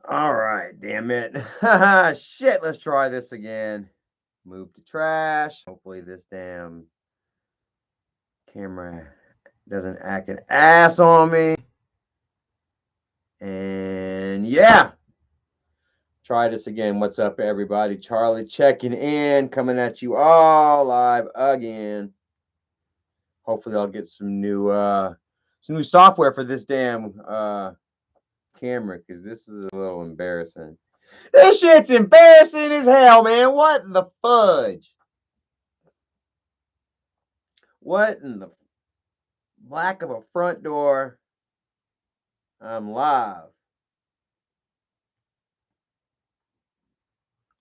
All right, damn it. Shit, let's try this again. Move to trash. Hopefully this damn camera doesn't act an ass on me. And yeah, try this again. What's up, everybody? Charlie checking in, coming at you all live again. Hopefully I'll get some new software for this damn camera, because this is a little embarrassing. This shit's embarrassing as hell, man. What in the fudge? What in the lack of a front door? I'm live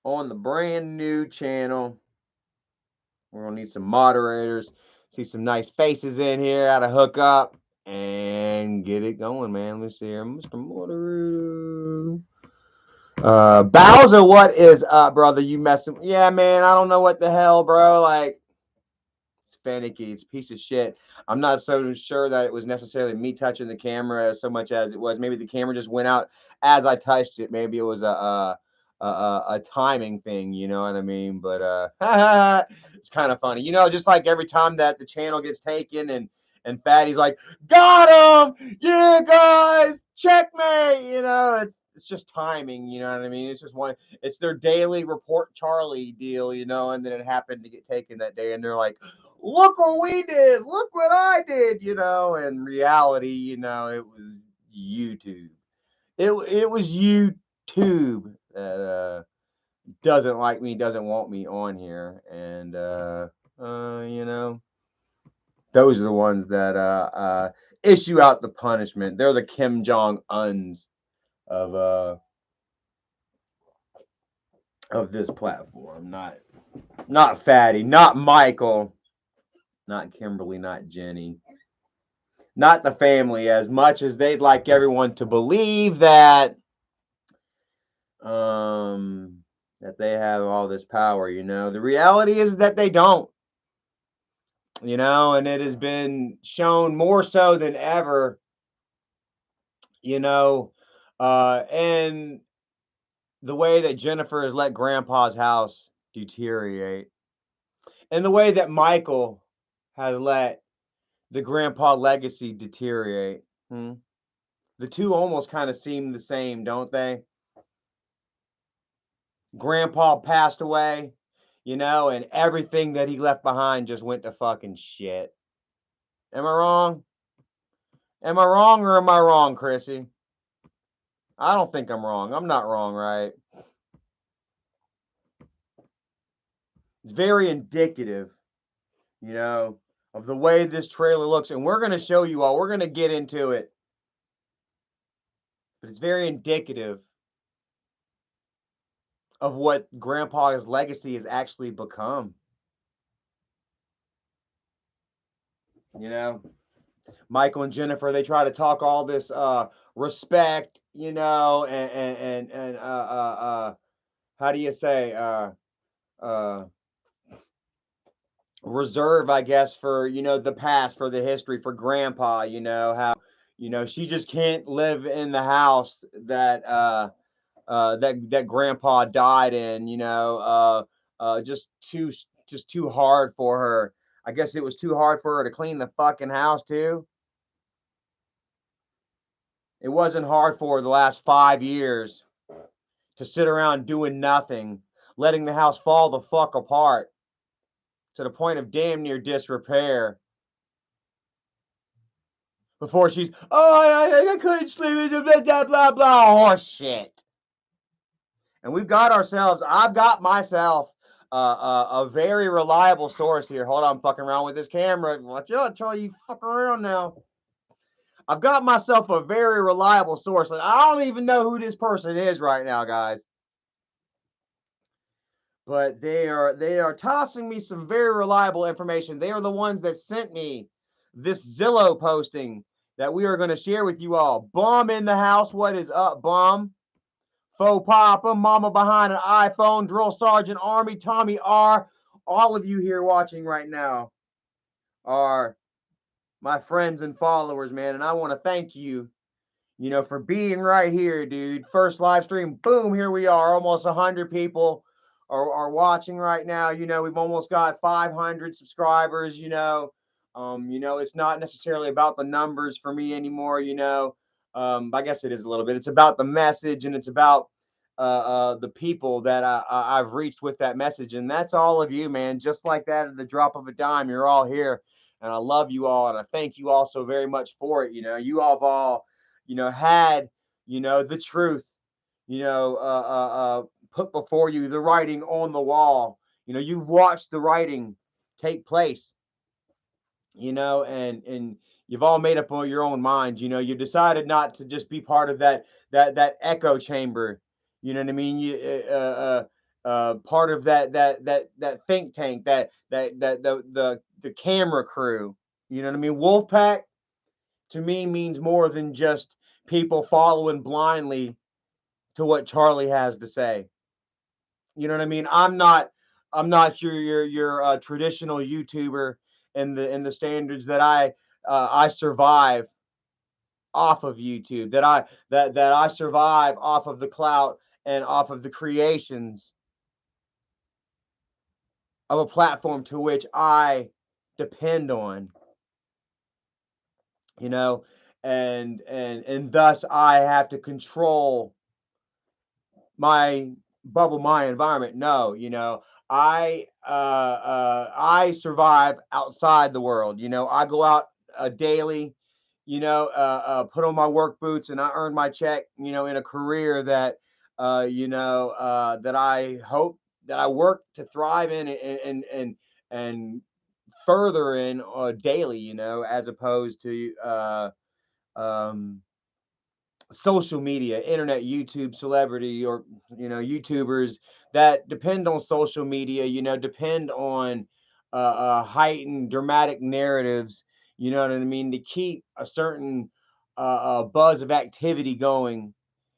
on the brand new channel. We're gonna need some moderators. See some nice faces in here. How to hook up and get it going, man. Let's see here, Mr. Moderator. Bowser, what is up, brother? You messing? Yeah, man. I don't know what the hell, bro. Like, it's finicky. It's a piece of shit. I'm not so sure that it was necessarily me touching the camera so much as it was maybe the camera just went out as I touched it. Maybe it was a timing thing. You know what I mean? But it's kind of funny. You know, just like every time that the channel gets taken and Fatty's like, got him! Yeah, guys, checkmate! You know, it's just timing, you know what I mean? It's just it's their daily report Charlie deal, you know, and then it happened to get taken that day, and they're like, look what we did, look what I did, you know. In reality, you know, it was YouTube. It was YouTube that doesn't like me, doesn't want me on here, and you know, those are the ones that issue out the punishment. They're the Kim Jong Uns of this platform. Not Fatty, not Michael, not Kimberly, not Jenny, not the family. As much as they'd like everyone to believe that they have all this power, you know, the reality is that they don't. You know, and it has been shown more so than ever. You know, and the way that Jennifer has let Grandpa's house deteriorate, and the way that Michael has let the Grandpa legacy deteriorate. Hmm? The two almost kind of seem the same, don't they? Grandpa passed away, you know, and everything that he left behind just went to fucking shit. Am I wrong? Am I wrong or am I wrong, Chrissy? I don't think I'm wrong. I'm not wrong, right? It's very indicative, you know, of the way this trailer looks. And we're going to show you all, we're going to get into it. But it's very indicative of what Grandpa's legacy has actually become. You know, Michael and Jennifer, they try to talk all this respect, you know, and how do you say uh reserve, I guess, for, you know, the past, for the history, for Grandpa, you know, how, you know, she just can't live in the house that Grandpa died in, you know, just too hard for her. I guess it was too hard for her to clean the fucking house too. It wasn't hard for her the last 5 years to sit around doing nothing, letting the house fall the fuck apart to the point of damn near disrepair. Before she's, I couldn't sleep, blah blah blah blah, horse shit. And I've got myself a very reliable source here. Hold on, I'm fucking around with this camera. Watch out, Charlie, you fuck around now. I've got myself a very reliable source, and I don't even know who this person is right now, guys. But they are tossing me some very reliable information. They are the ones that sent me this Zillow posting that we are going to share with you all. Bum in the house. What is up, bum? Faux Papa, Mama behind an iPhone, Drill Sergeant Army, Tommy R. All of you here watching right now are my friends and followers, man. And I want to thank you. for being right here, dude. First live stream, boom, here we are. Almost 100 people are watching right now. We've almost got 500 subscribers. It's not necessarily about the numbers for me anymore. I guess it is a little bit. It's about the message, and it's about the people that I've reached with that message, and that's all of you, man. Just like that, at the drop of a dime, you're all here, and I love you all, and I thank you all so very much for it. You all have all had, the truth, put before you, the writing on the wall. You've watched the writing take place, and you've all made up your own minds. You decided not to just be part of that echo chamber. You know what I mean? Part of that think tank, that the camera crew. You know what I mean? Wolfpack to me means more than just people following blindly to what Charlie has to say. You know what I mean? I'm not your traditional YouTuber in the standards that I survive off of YouTube, that I survive off of the clout and off of the creations of a platform to which I depend on, you know, and thus I have to control my bubble, my environment. No, I survive outside the world. I go out daily, put on my work boots, and I earn my check, in a career that I hope that I work to thrive in, and further in daily, as opposed to um social media, internet, YouTube, celebrity, or YouTubers that depend on social media, depend on heightened dramatic narratives. You know what I mean? To keep a certain buzz of activity going,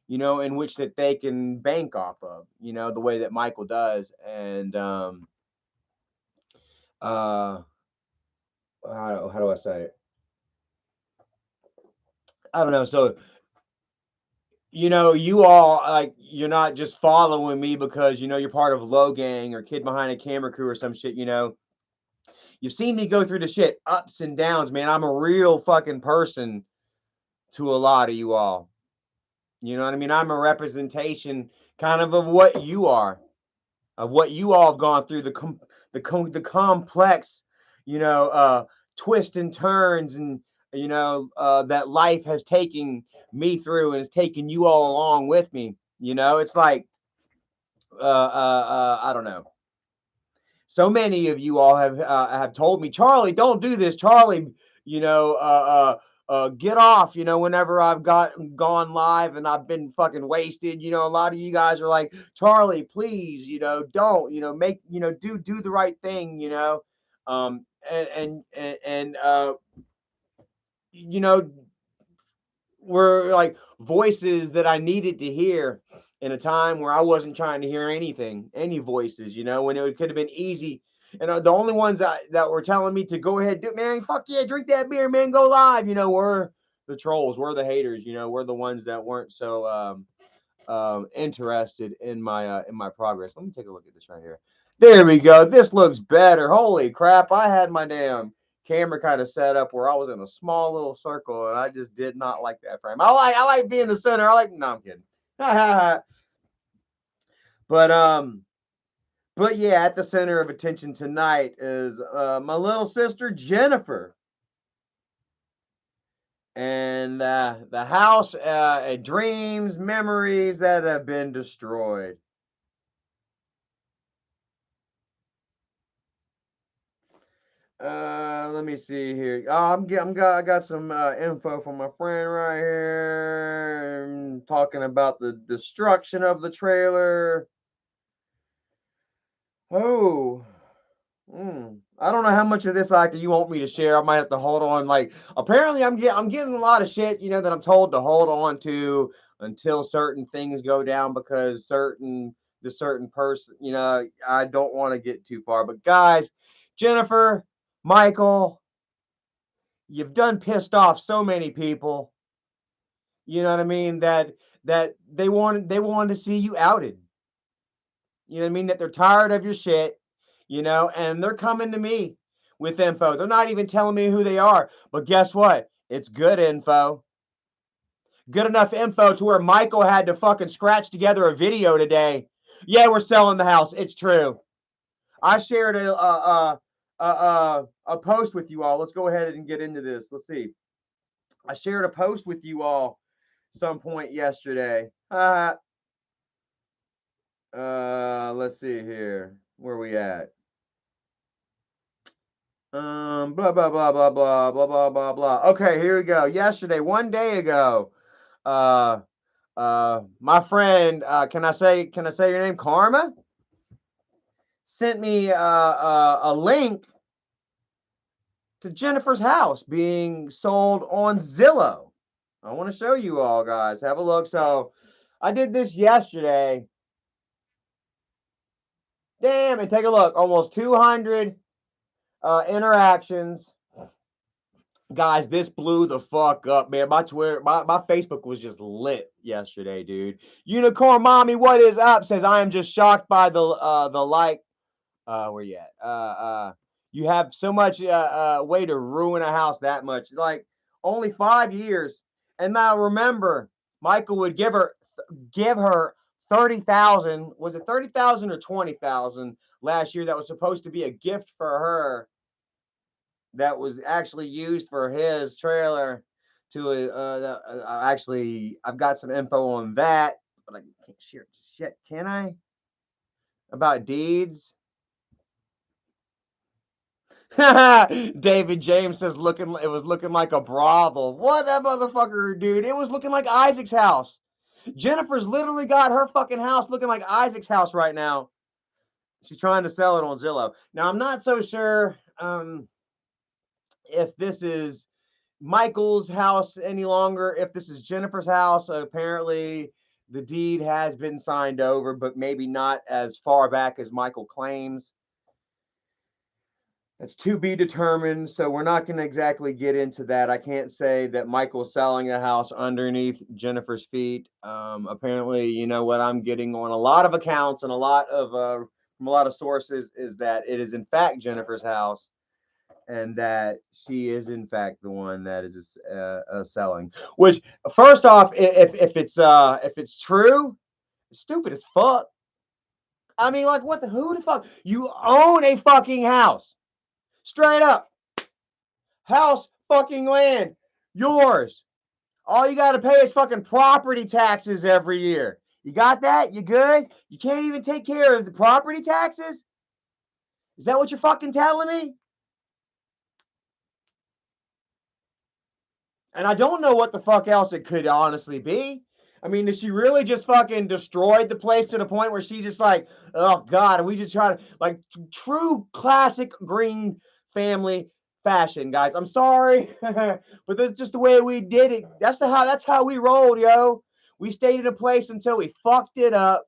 in which that they can bank off of, the way that Michael does. And uh, how do I say it? I don't know. So you all, like, you're not just following me because you're part of Low Gang or Kid Behind a Camera Crew or some shit. You've seen me go through the shit, ups and downs, man. I'm a real fucking person to a lot of you all. You know what I mean? I'm a representation kind of what you are, of what you all have gone through, the complex, you know, uh, twists and turns, and that life has taken me through and has taken you all along with me. It's like I don't know. So many of you all have told me, Charlie, don't do this, Charlie. Get off. Whenever I've gone live and I've been fucking wasted, a lot of you guys are like, Charlie, please, don't, make, do the right thing, and you know, were like voices that I needed to hear in a time where I wasn't trying to hear anything, any voices, when it could have been easy. And the only ones that were telling me to go ahead, do, man, fuck yeah, drink that beer, man, go live, were the trolls, were the haters, were the ones that weren't so interested in my progress. Let me take a look at this right here. There we go. This looks better. Holy crap. I had my damn camera kind of set up where I was in a small little circle, and I just did not like that frame. I like being the center. No, I'm kidding. but but yeah, at the center of attention tonight is my little sister Jennifer. And the house, dreams, memories that have been destroyed. Let me see here. Oh, I got some info from my friend right here, talking about the destruction of the trailer. Oh, I don't know how much of this you want me to share. I might have to hold on. Like, apparently, I'm getting a lot of shit, that I'm told to hold on to until certain things go down, because certain person, I don't want to get too far. But guys, Jennifer, Michael, you've done pissed off so many people. You know what I mean? That they wanted to see you outed. You know what I mean? That they're tired of your shit, and they're coming to me with info. They're not even telling me who they are. But guess what? It's good info. Good enough info to where Michael had to fucking scratch together a video today. Yeah, we're selling the house. It's true. I shared a post with you all. Let's go ahead and get into this. Let's see. I shared a post with you all some point yesterday. Let's see here. Where are we at? Blah blah blah blah blah blah blah blah blah. Okay, here we go. Yesterday, one day ago, uh, my friend, can I say your name, Karma, sent me a link to Jennifer's house being sold on Zillow. I want to show you all, guys. Have a look. So, I did this yesterday. Damn, and take a look. Almost 200 interactions. Guys, this blew the fuck up, man. My Twitter, my Facebook was just lit yesterday, dude. Unicorn Mommy, what is up? Says I am just shocked by the like. Where you at? You have so much way to ruin a house that much. Like only 5 years. And now remember, Michael would give her 30,000. Was it 30,000 or 20,000 last year? That was supposed to be a gift for her. That was actually used for his trailer. Actually, I've got some info on that, but I can't share shit. Can I? About deeds. David James says it was looking like a brothel. What, that motherfucker, dude? It was looking like Isaac's house. Jennifer's literally got her fucking house looking like Isaac's house right now. She's trying to sell it on Zillow. Now I'm not so sure if this is Michael's house any longer, if this is Jennifer's house. Apparently the deed has been signed over, but maybe not as far back as Michael claims. It's to be determined, so we're not going to exactly get into that. I can't say that Michael's selling a house underneath Jennifer's feet. Apparently, you know what I'm getting on a lot of accounts and a lot of from a lot of sources is that it is in fact Jennifer's house, and that she is in fact the one that is selling. Which, first off, if it's true, it's stupid as fuck. I mean, like, who the fuck? You own a fucking house. Straight up. House, fucking land, yours. All you got to pay is fucking property taxes every year. You got that? You good? You can't even take care of the property taxes? Is that what you're fucking telling me? And I don't know what the fuck else it could honestly be. I mean, is she really just fucking destroyed the place to the point where she just like, oh God, we just try to, like, true classic Green family fashion, guys. I'm sorry, but that's just the way we did it. That's how we rolled, yo. We stayed in a place until we fucked it up,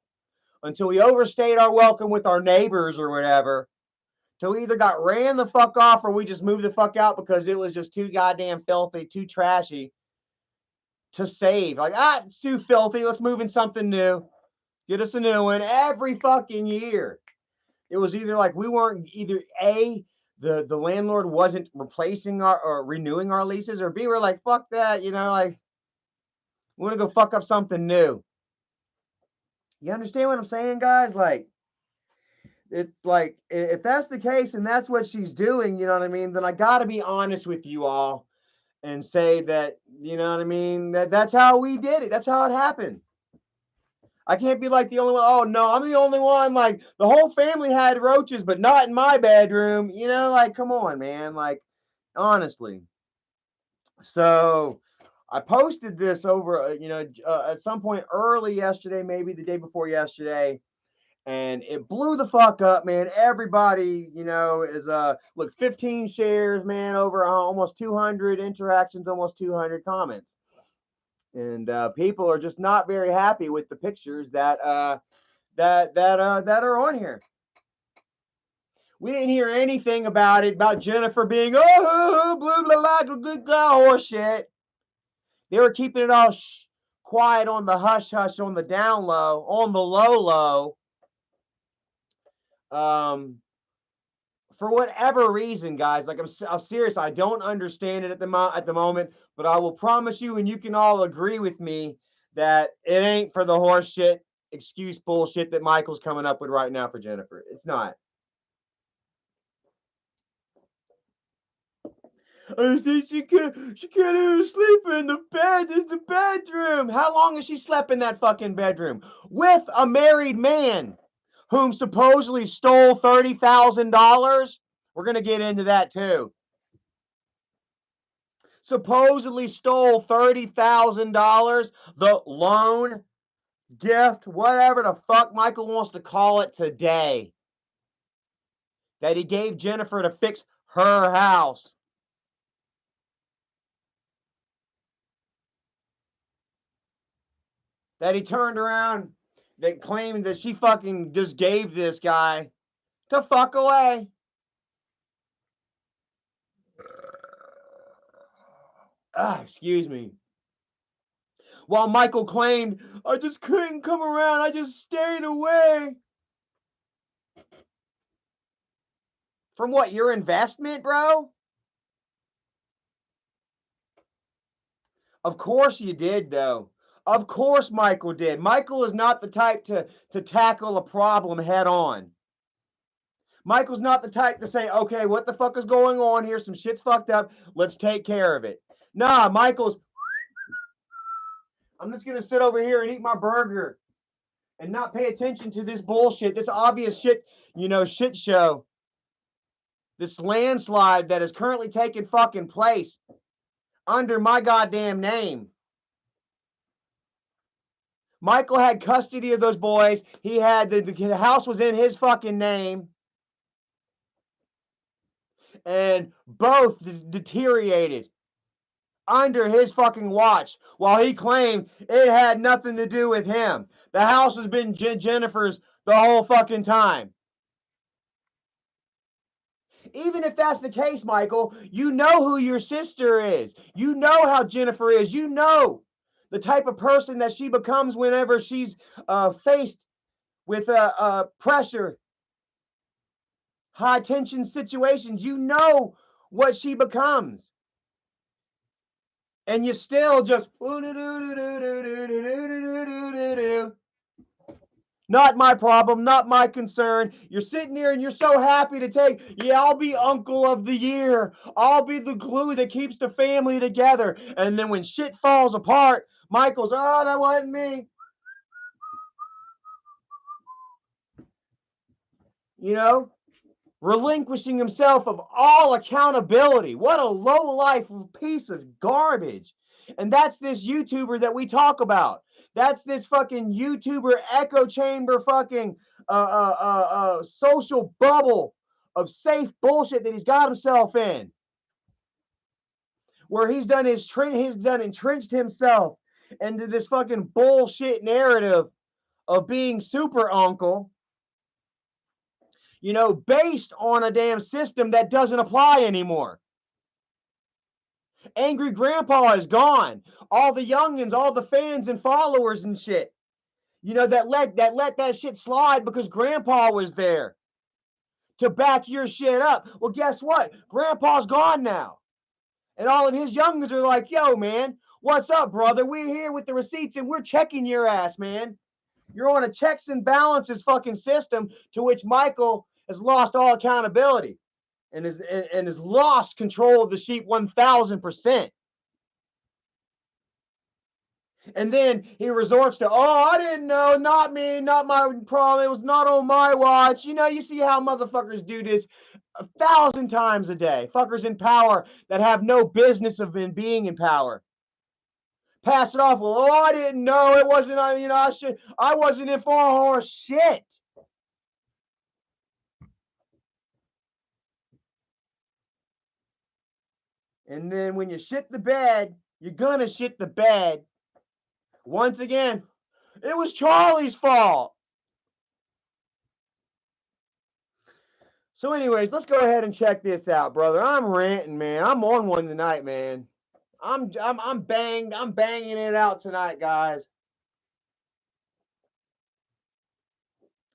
until we overstayed our welcome with our neighbors or whatever. So we either got ran the fuck off or we just moved the fuck out because it was just too goddamn filthy, too trashy to save. Like, it's too filthy. Let's move in something new. Get us a new one every fucking year. It was either like we weren't either A, the landlord wasn't replacing our or renewing our leases, or B, we're like, fuck that, like we want to go fuck up something new. You understand what I'm saying, guys? Like, it's like if that's the case and that's what she's doing, you know what I mean, then I gotta be honest with you all and say that, you know what I mean, that's how we did it. That's how it happened. I can't be like the only one. Oh no, I'm the only one. Like the whole family had roaches, but not in my bedroom. Like, come on, man. Like, honestly. So I posted this over, at some point early yesterday, maybe the day before yesterday, and it blew the fuck up, man. Everybody, is look, 15 shares, man, over almost 200 interactions, almost 200 comments. And people are just not very happy with the pictures that are on here. We didn't hear anything about Jennifer being blah blah blah blah blah horse shit. They were keeping it all quiet on the hush hush, on the down low, on the low low. For whatever reason, guys, like I'm serious. I don't understand it at the moment, but I will promise you, and you can all agree with me, that it ain't for the horse shit excuse bullshit that Michael's coming up with right now for Jennifer. It's not. I think she can't even sleep in the bed in the bedroom. How long has she slept in that fucking bedroom with a married man whom supposedly stole $30,000? We're gonna get into that too. Supposedly stole $30,000, the loan, gift, whatever the fuck Michael wants to call it today, that he gave Jennifer to fix her house. That he turned around, that claimed that she fucking just gave this guy to fuck away. Excuse me. While Michael claimed, I just couldn't come around, I just stayed away. From what, your investment, bro? Of course you did, though. Of course Michael did. Michael is not the type to tackle a problem head on. Michael's not the type to say, okay, what the fuck is going on here? Some shit's fucked up. Let's take care of it. Nah, Michael's, I'm just going to sit over here and eat my burger and not pay attention to this bullshit, this obvious shit, shit show. This landslide that is currently taking fucking place under my goddamn name. Michael had custody of those boys. He had the house was in his fucking name. And both deteriorated under his fucking watch, while he claimed it had nothing to do with him. The house has been Jennifer's the whole fucking time. Even if that's the case, Michael, you know who your sister is. You know how Jennifer is. You know the type of person that she becomes whenever she's faced with pressure, high tension situations. You know what she becomes. And you still just not my problem, not my concern. You're sitting here and you're so happy to take, yeah, I'll be uncle of the year. I'll be the glue that keeps the family together. And then when shit falls apart, Michael's, oh, that wasn't me. Relinquishing himself of all accountability. What a low-life piece of garbage. And that's this YouTuber that we talk about. That's this fucking YouTuber echo chamber fucking social bubble of safe bullshit that he's got himself in. Where he's entrenched himself into this fucking bullshit narrative of being super uncle, based on a damn system that doesn't apply anymore. Angry Grandpa is gone. All the youngins, all the fans and followers and shit, that let that shit slide because Grandpa was there to back your shit up. Well, guess what? Grandpa's gone now. And all of his youngins are like, yo, man, what's up, brother? We're here with the receipts and we're checking your ass, man. You're on a checks and balances fucking system, to which Michael has lost all accountability and has lost control of the sheep 1,000%. And then he resorts to, oh, I didn't know, not me, not my problem. It was not on my watch. You see how motherfuckers do this 1,000 times a day. Fuckers in power that have no business of being in power. Pass it off. Well, oh, I didn't know. It wasn't, I wasn't in for horse shit. And then when you shit the bed, you're gonna shit the bed. Once again, it was Charlie's fault. So anyways, let's go ahead and check this out, brother. I'm ranting, man. I'm on one tonight, man. I'm banged. I'm banging it out tonight, guys.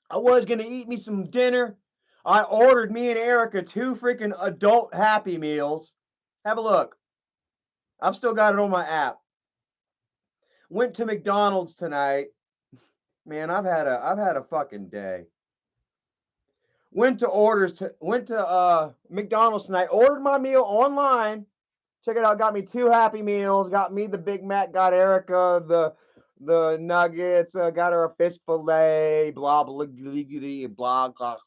I was gonna eat me some dinner. I ordered me and Erica 2 freaking adult Happy Meals. Have a look. I've still got it on my app. Went to McDonald's tonight. Man, I've had a fucking day. Went to McDonald's tonight. Ordered my meal online. Check it out. Got me 2 Happy Meals. Got me the Big Mac. Got Erica the nuggets. Got her a fish fillet. Blah blah blah blah blah.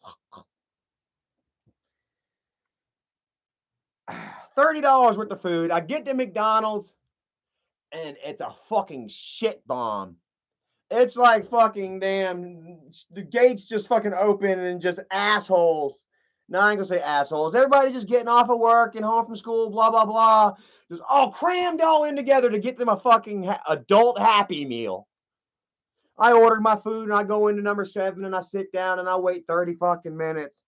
$30 worth of food. I get to McDonald's and it's a fucking shit bomb. It's like fucking damn, the gates just fucking open and just assholes. No, I ain't gonna say assholes. Everybody just getting off of work and home from school, blah, blah, blah. Just all crammed all in together to get them a fucking adult Happy Meal. I ordered my food and I go into number 7 and I sit down and I wait 30 fucking minutes.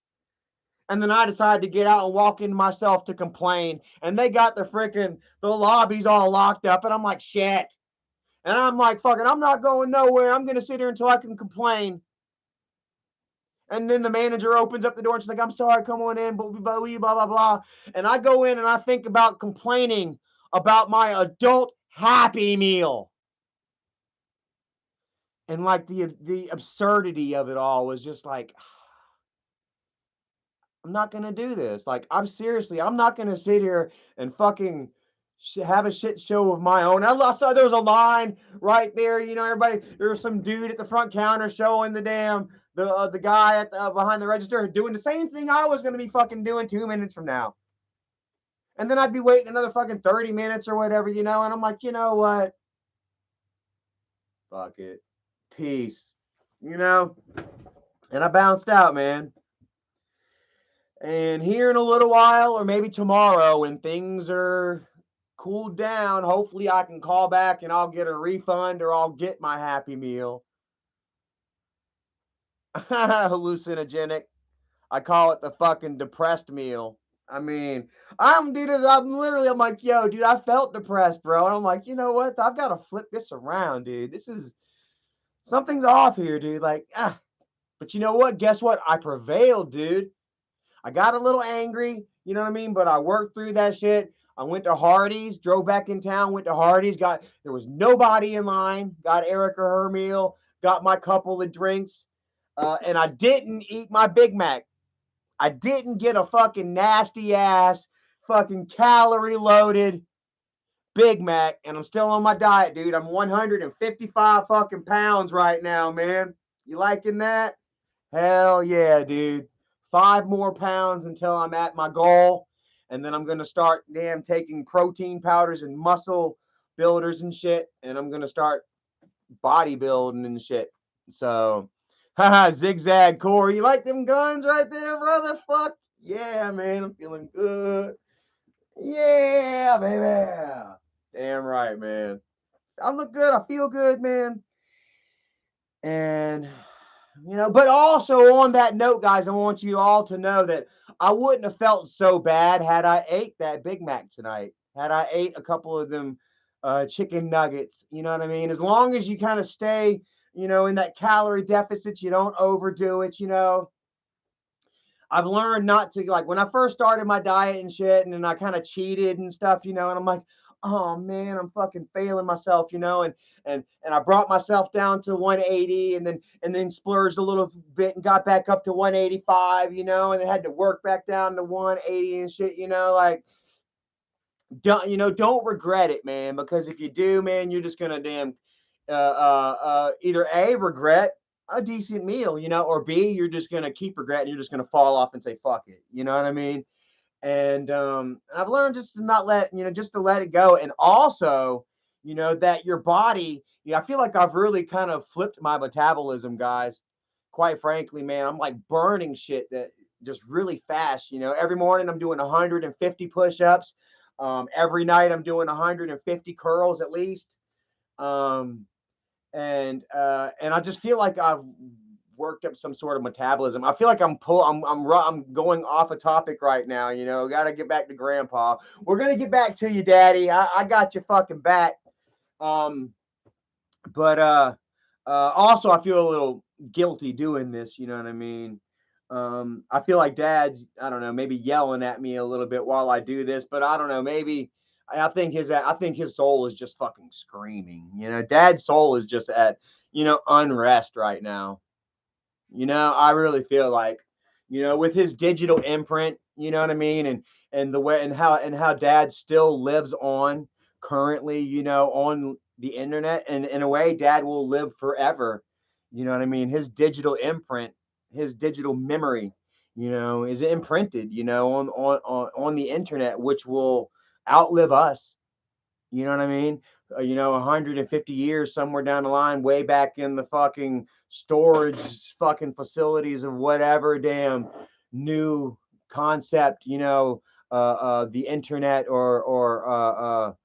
And then I decided to get out and walk in myself to complain. And they got the lobbies all locked up. And I'm like, shit. And I'm like, fucking, I'm not going nowhere. I'm going to sit here until I can complain. And then the manager opens up the door and she's like, I'm sorry, come on in, blah, blah, blah, blah, blah. And I go in and I think about complaining about my adult Happy Meal. And like the absurdity of it all was just like, I'm not going to do this. Like, I'm not going to sit here and fucking have a shit show of my own. I saw there was a line right there. You know, everybody, there was some dude at the front counter showing the guy at behind the register doing the same thing I was going to be fucking doing 2 minutes from now. And then I'd be waiting another fucking 30 minutes or whatever, you know, and I'm like, you know what? Fuck it. Peace. You know? And I bounced out, man. And here in a little while, or maybe tomorrow, when things are cooled down, hopefully I can call back and I'll get a refund or I'll get my Happy Meal. Hallucinogenic. I call it the fucking depressed meal. I mean, I'm like, yo, dude, I felt depressed, bro. And I'm like, you know what? I've got to flip this around, dude. Something's off here, dude. Like, but you know what? Guess what? I prevailed, dude. I got a little angry, you know what I mean? But I worked through that shit. I went to Hardee's, drove back in town, went to Hardee's, there was nobody in line, got Erica her meal, got my couple of drinks, and I didn't eat my Big Mac. I didn't get a fucking nasty ass, fucking calorie loaded Big Mac, and I'm still on my diet, dude. I'm 155 fucking pounds right now, man. You liking that? Hell yeah, dude. 5 more pounds until I'm at my goal. And then I'm going to start taking protein powders and muscle builders and shit. And I'm going to start bodybuilding and shit. So, haha, Zigzag Core. You like them guns right there, brother? Fuck yeah, man. I'm feeling good. Yeah, baby. Damn right, man. I look good. I feel good, man. And you know, but also on that note, guys, I want you all to know that I wouldn't have felt so bad had I ate that Big Mac tonight. Had I ate a couple of them chicken nuggets, you know what I mean? As long as you kind of stay, you know, in that calorie deficit, you don't overdo it, you know. I've learned not to, like, when I first started my diet and shit, and then I kind of cheated and stuff, you know, and I'm like, oh man, I'm fucking failing myself, you know, and I brought myself down to 180 and then splurged a little bit and got back up to 185, you know, and then had to work back down to 180 and shit, you know, like, don't regret it, man, because if you do, man, you're just gonna either A, regret a decent meal, you know, or B, you're just gonna keep regretting, you're just gonna fall off and say fuck it, you know what I mean? And I've learned just to not let, you know, just to let it go. And also, you know, that your body, you know, I feel like I've really kind of flipped my metabolism, guys. Quite frankly, man, I'm like burning shit that just really fast. You know, every morning I'm doing 150 push-ups. Every night I'm doing 150 curls at least. Um, and I just feel like I've worked up some sort of metabolism. I feel like I'm going off a topic right now. You know, got to get back to Grandpa. We're gonna get back to you, Daddy. I got your fucking back. Um, but also I feel a little guilty doing this. You know what I mean? I feel like Dad's, I don't know, maybe yelling at me a little bit while I do this, but I don't know, maybe I think his soul is just fucking screaming. You know, Dad's soul is just at, you know, unrest right now. You know, I really feel like, you know, with his digital imprint, you know what I mean, and the way and how Dad still lives on currently, you know, on the internet, and in a way, Dad will live forever. You know what I mean? His digital imprint, his digital memory, you know, is imprinted, you know, on the internet, which will outlive us. You know what I mean? You know, 150 years somewhere down the line, way back in the fucking storage fucking facilities of whatever damn new concept, you know, the internet or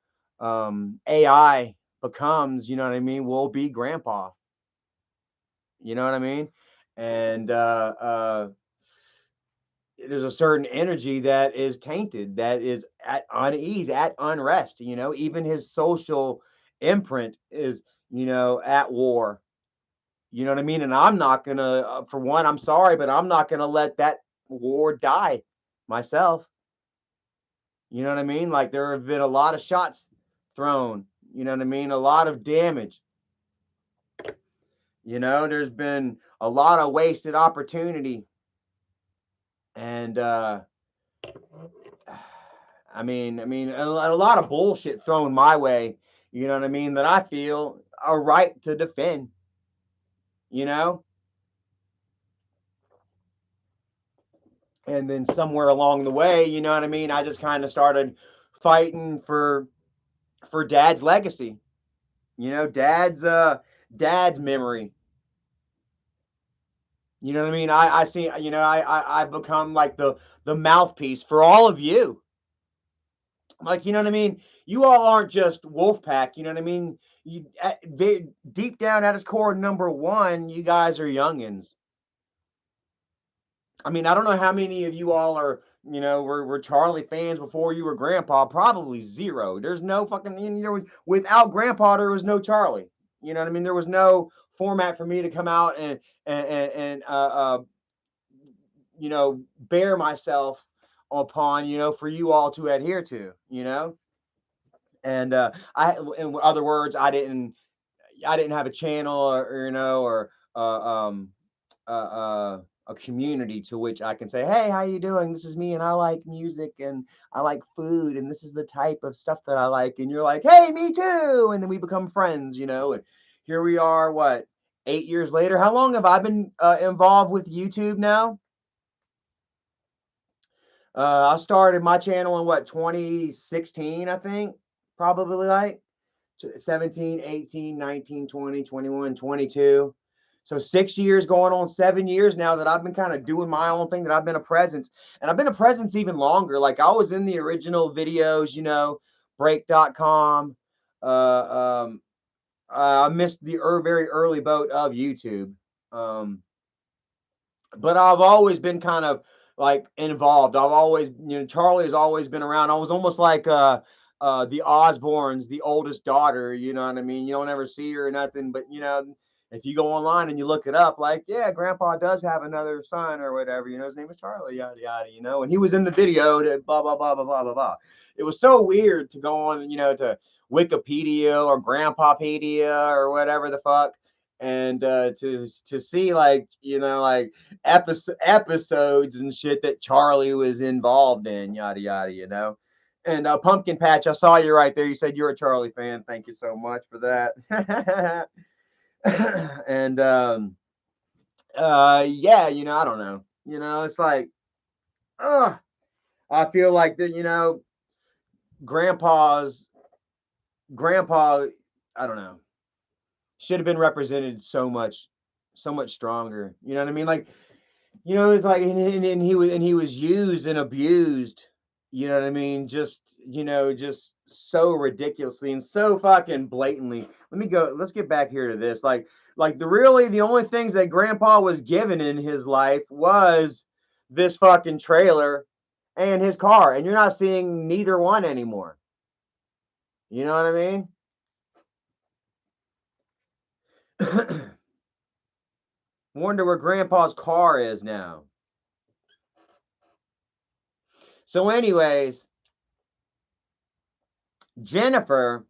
AI becomes, you know what I mean, will be Grandpa. You know what I mean? And there's a certain energy that is tainted, that is at unease, at unrest. You know, even his social imprint is, you know, at war. You know what I mean? And I'm not gonna, for one, I'm sorry, but I'm not gonna let that war die myself. You know what I mean? Like there have been a lot of shots thrown. You know what I mean? A lot of damage. You know, there's been a lot of wasted opportunity, and I mean, a lot of bullshit thrown my way. You know what I mean? That I feel a right to defend. You know, and then somewhere along the way, you know what I mean? I just kind of started fighting for Dad's legacy. You know, Dad's memory. You know what I mean? I see. You know, I've become like the mouthpiece for all of you. Like, you know what I mean? You all aren't just Wolfpack. You know what I mean? You deep down at its core, number one, you guys are youngins. I mean, I don't know how many of you all are, you know, were Charlie fans before you were Grandpa. Probably zero. There's no fucking, you know, without Grandpa, there was no Charlie. You know what I mean? There was no format for me to come out and you know, bear myself upon, you know, for you all to adhere to, you know. And in other words, I didn't have a channel or you know or uh, uh, a community to which I can say, "Hey, how you doing? This is me, and I like music, and I like food, and this is the type of stuff that I like." And you're like, "Hey, me too," and then we become friends, you know. And here we are, what, 8 years later? How long have I been involved with YouTube now? I started my channel in what, 2016, I think, probably like 17, 18, 19, 20, 21, 22. So 6 years going on 7 years now that I've been kind of doing my own thing, that I've been a presence. And I've been a presence even longer. Like I was in the original videos, you know, break.com. Uh, um, I missed the very early boat of YouTube. Um, but I've always been kind of like involved. I've always, you know, Charlie has always been around. I was almost like the Osbournes, the oldest daughter, you know what I mean? You don't ever see her or nothing, but you know, if you go online and you look it up, like, yeah, Grandpa does have another son or whatever, you know, his name is Charlie, yada yada, you know, and he was in the video to blah blah blah blah blah blah blah. It was so weird to go on, you know, to Wikipedia or Grandpapedia or whatever the fuck, and to see, like, you know, like episodes and shit that Charlie was involved in, yada yada, you know. And Pumpkin Patch, I saw you right there. You said you're a Charlie fan. Thank you so much for that. And yeah, you know, I don't know. You know, it's like, uh, I feel like that. You know, Grandpa's grandpa. I don't know. Should have been represented so much stronger. You know what I mean? Like, you know, it's like, and he was used and abused, You know what I mean? Just, just so ridiculously and so fucking blatantly. Let's get back here to this. Like the only things that grandpa was given in his life was this fucking trailer and his car. And you're not seeing neither one anymore. You know what I mean? Wonder where grandpa's car is now. So anyways, Jennifer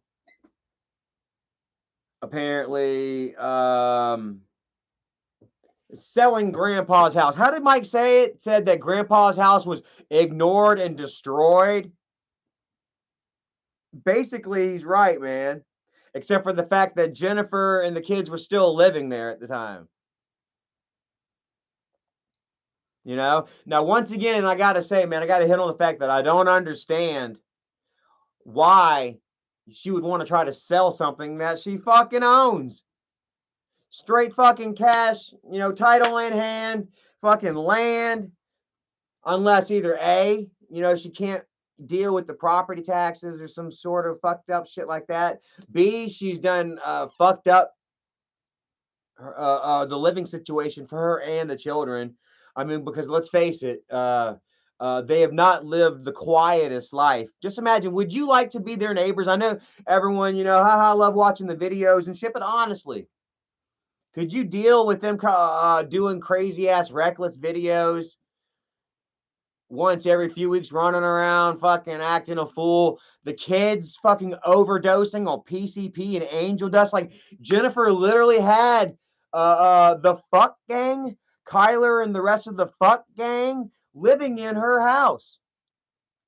apparently selling grandpa's house. How did Mike say it? Said that grandpa's house was ignored and destroyed. Basically, he's right, man. Except for the fact that Jennifer and the kids were still living there at the time. Now once again, I gotta say, man, I gotta hit on the fact that I don't understand why she would want to try to sell something that she fucking owns. Straight fucking cash, title in hand, fucking land. Unless either A, she can't deal with the property taxes or some sort of fucked up shit like that. B, she's done fucked up the living situation for her and the children. I mean, because let's face it, they have not lived the quietest life. Just imagine, would you like to be their neighbors? I know everyone, I love watching the videos and shit, but honestly, could you deal with them doing crazy ass reckless videos once every few weeks, running around fucking acting a fool? The kids fucking overdosing on PCP and angel dust. Like Jennifer literally had the fuck gang, Kyler and the rest of the fuck gang living in her house,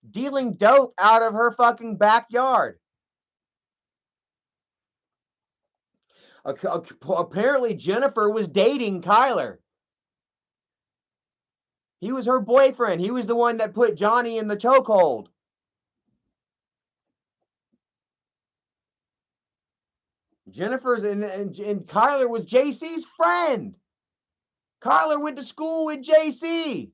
dealing dope out of her fucking backyard. Apparently Jennifer was dating Kyler. He was her boyfriend. He was the one that put Johnny in the chokehold. Jennifer's and Kyler was JC's friend. Kyler went to school with JC.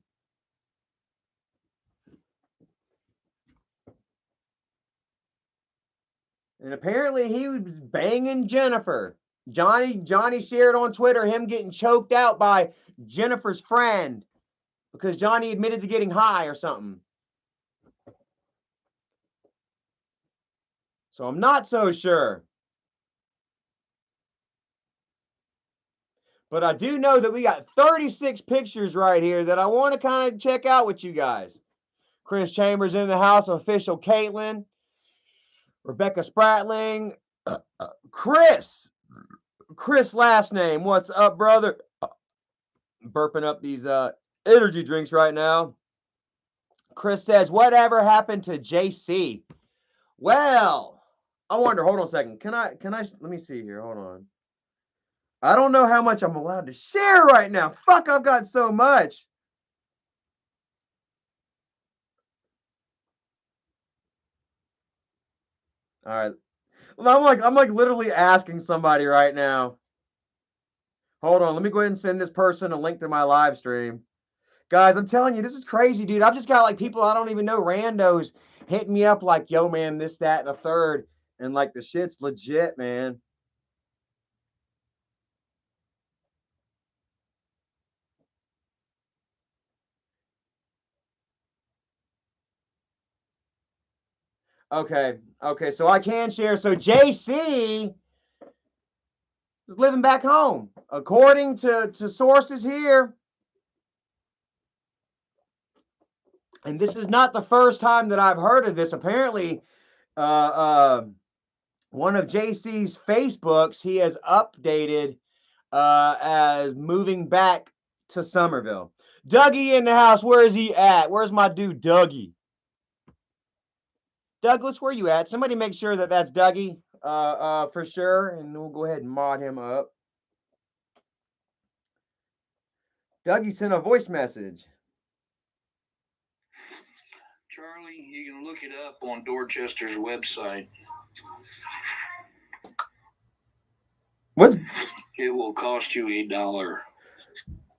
And apparently he was banging Jennifer. Johnny shared on Twitter him getting choked out by Jennifer's friend because Johnny admitted to getting high or something. So I'm not so sure. But I do know that we got 36 pictures right here that I want to kind of check out with you guys. Chris Chambers in the house, official Caitlin, Rebecca Spratling, Chris last name. What's up, brother? Burping up these energy drinks right now. Chris says, whatever happened to JC? Well, I wonder, hold on a second. Can I, let me see here. Hold on. I don't know how much I'm allowed to share right now. Fuck, I've got so much. All right. I'm like literally asking somebody right now. Hold on. Let me go ahead and send this person a link to my live stream. Guys, I'm telling you, this is crazy, dude. I've just got like people I don't even know, randos, hitting me up like, yo, man, this, that, and a third. And like the shit's legit, man. Okay. So I can share. So JC is living back home. According to sources here. And this is not the first time that I've heard of this. Apparently, one of JC's Facebooks, he has updated as moving back to Somerville. Dougie in the house. Where is he at? Where's my dude, Dougie? Douglas, where you at? Somebody make sure that that's Dougie for sure, and we'll go ahead and mod him up. Dougie sent a voice message. Charlie, you can look it up on Dorchester's website. What's? It will cost you $1.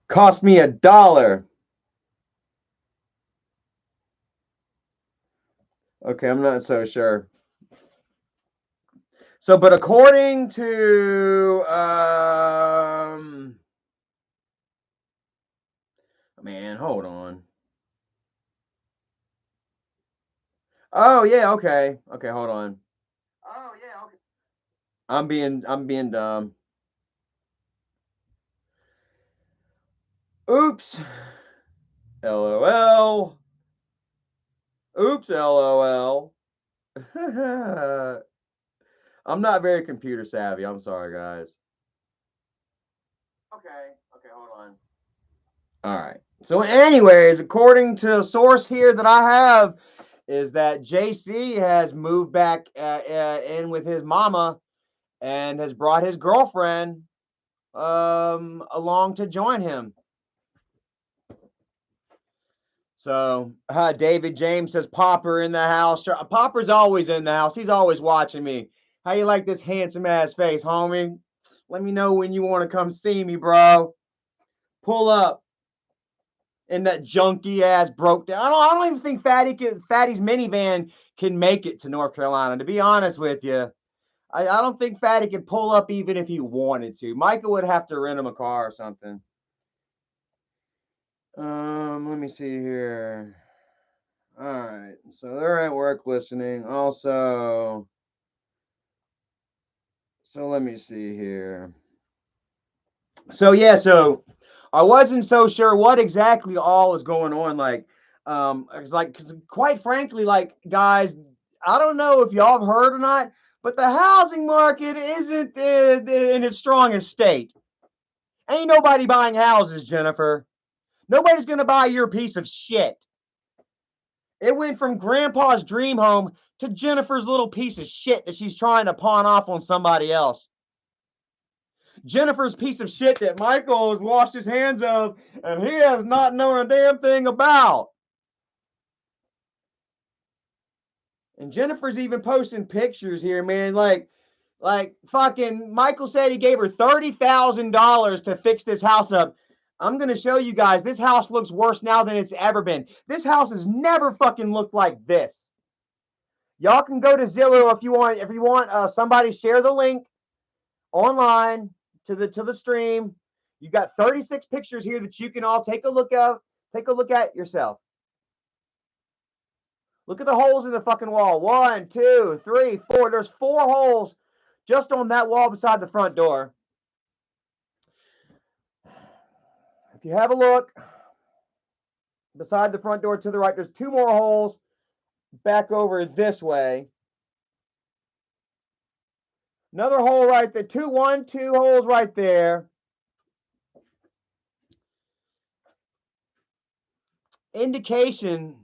Cost me $1. Okay, I'm not so sure. So, but according to man, hold on. Oh yeah, okay. Okay, hold on. Oh yeah, okay. I'm being dumb. Oops. LOL. Oops, LOL. I'm not very computer savvy. I'm sorry, guys. Okay. Okay, hold on. All right. So, anyways, according to a source here that I have, is that JC has moved back in with his mama and has brought his girlfriend along to join him. So, David James says Popper in the house. Popper's always in the house. He's always watching me. How you like this handsome ass face, homie? Let me know when you want to come see me, bro. Pull up in that junky ass broke down. I don't even think Fatty's minivan can make it to North Carolina. To be honest with you, I don't think Fatty could pull up even if he wanted to. Michael would have to rent him a car or something. Let me see here. All right, so they're at work listening. Also, so let me see here. So yeah, so I wasn't so sure what exactly all is going on. It's like, because quite frankly, like guys, I don't know if y'all have heard or not, but the housing market isn't in its strongest state. Ain't nobody buying houses, Jennifer. Nobody's gonna buy your piece of shit. It went from Grandpa's dream home to Jennifer's little piece of shit that she's trying to pawn off on somebody else. Jennifer's piece of shit that Michael has washed his hands of and he has not known a damn thing about. And Jennifer's even posting pictures here, man. Like fucking Michael said he gave her $30,000 to fix this house up. I'm gonna show you guys. This house looks worse now than it's ever been. This house has never fucking looked like this. Y'all can go to Zillow if you want. If you want, somebody share the link online to the stream. You got 36 pictures here that you can all take a look at. Take a look at yourself. Look at the holes in the fucking wall. 1, 2, 3, 4. There's 4 holes just on that wall beside the front door. If you have a look beside the front door to the right, there's 2 more holes back over this way. Another hole right there. 2 holes right there. Indication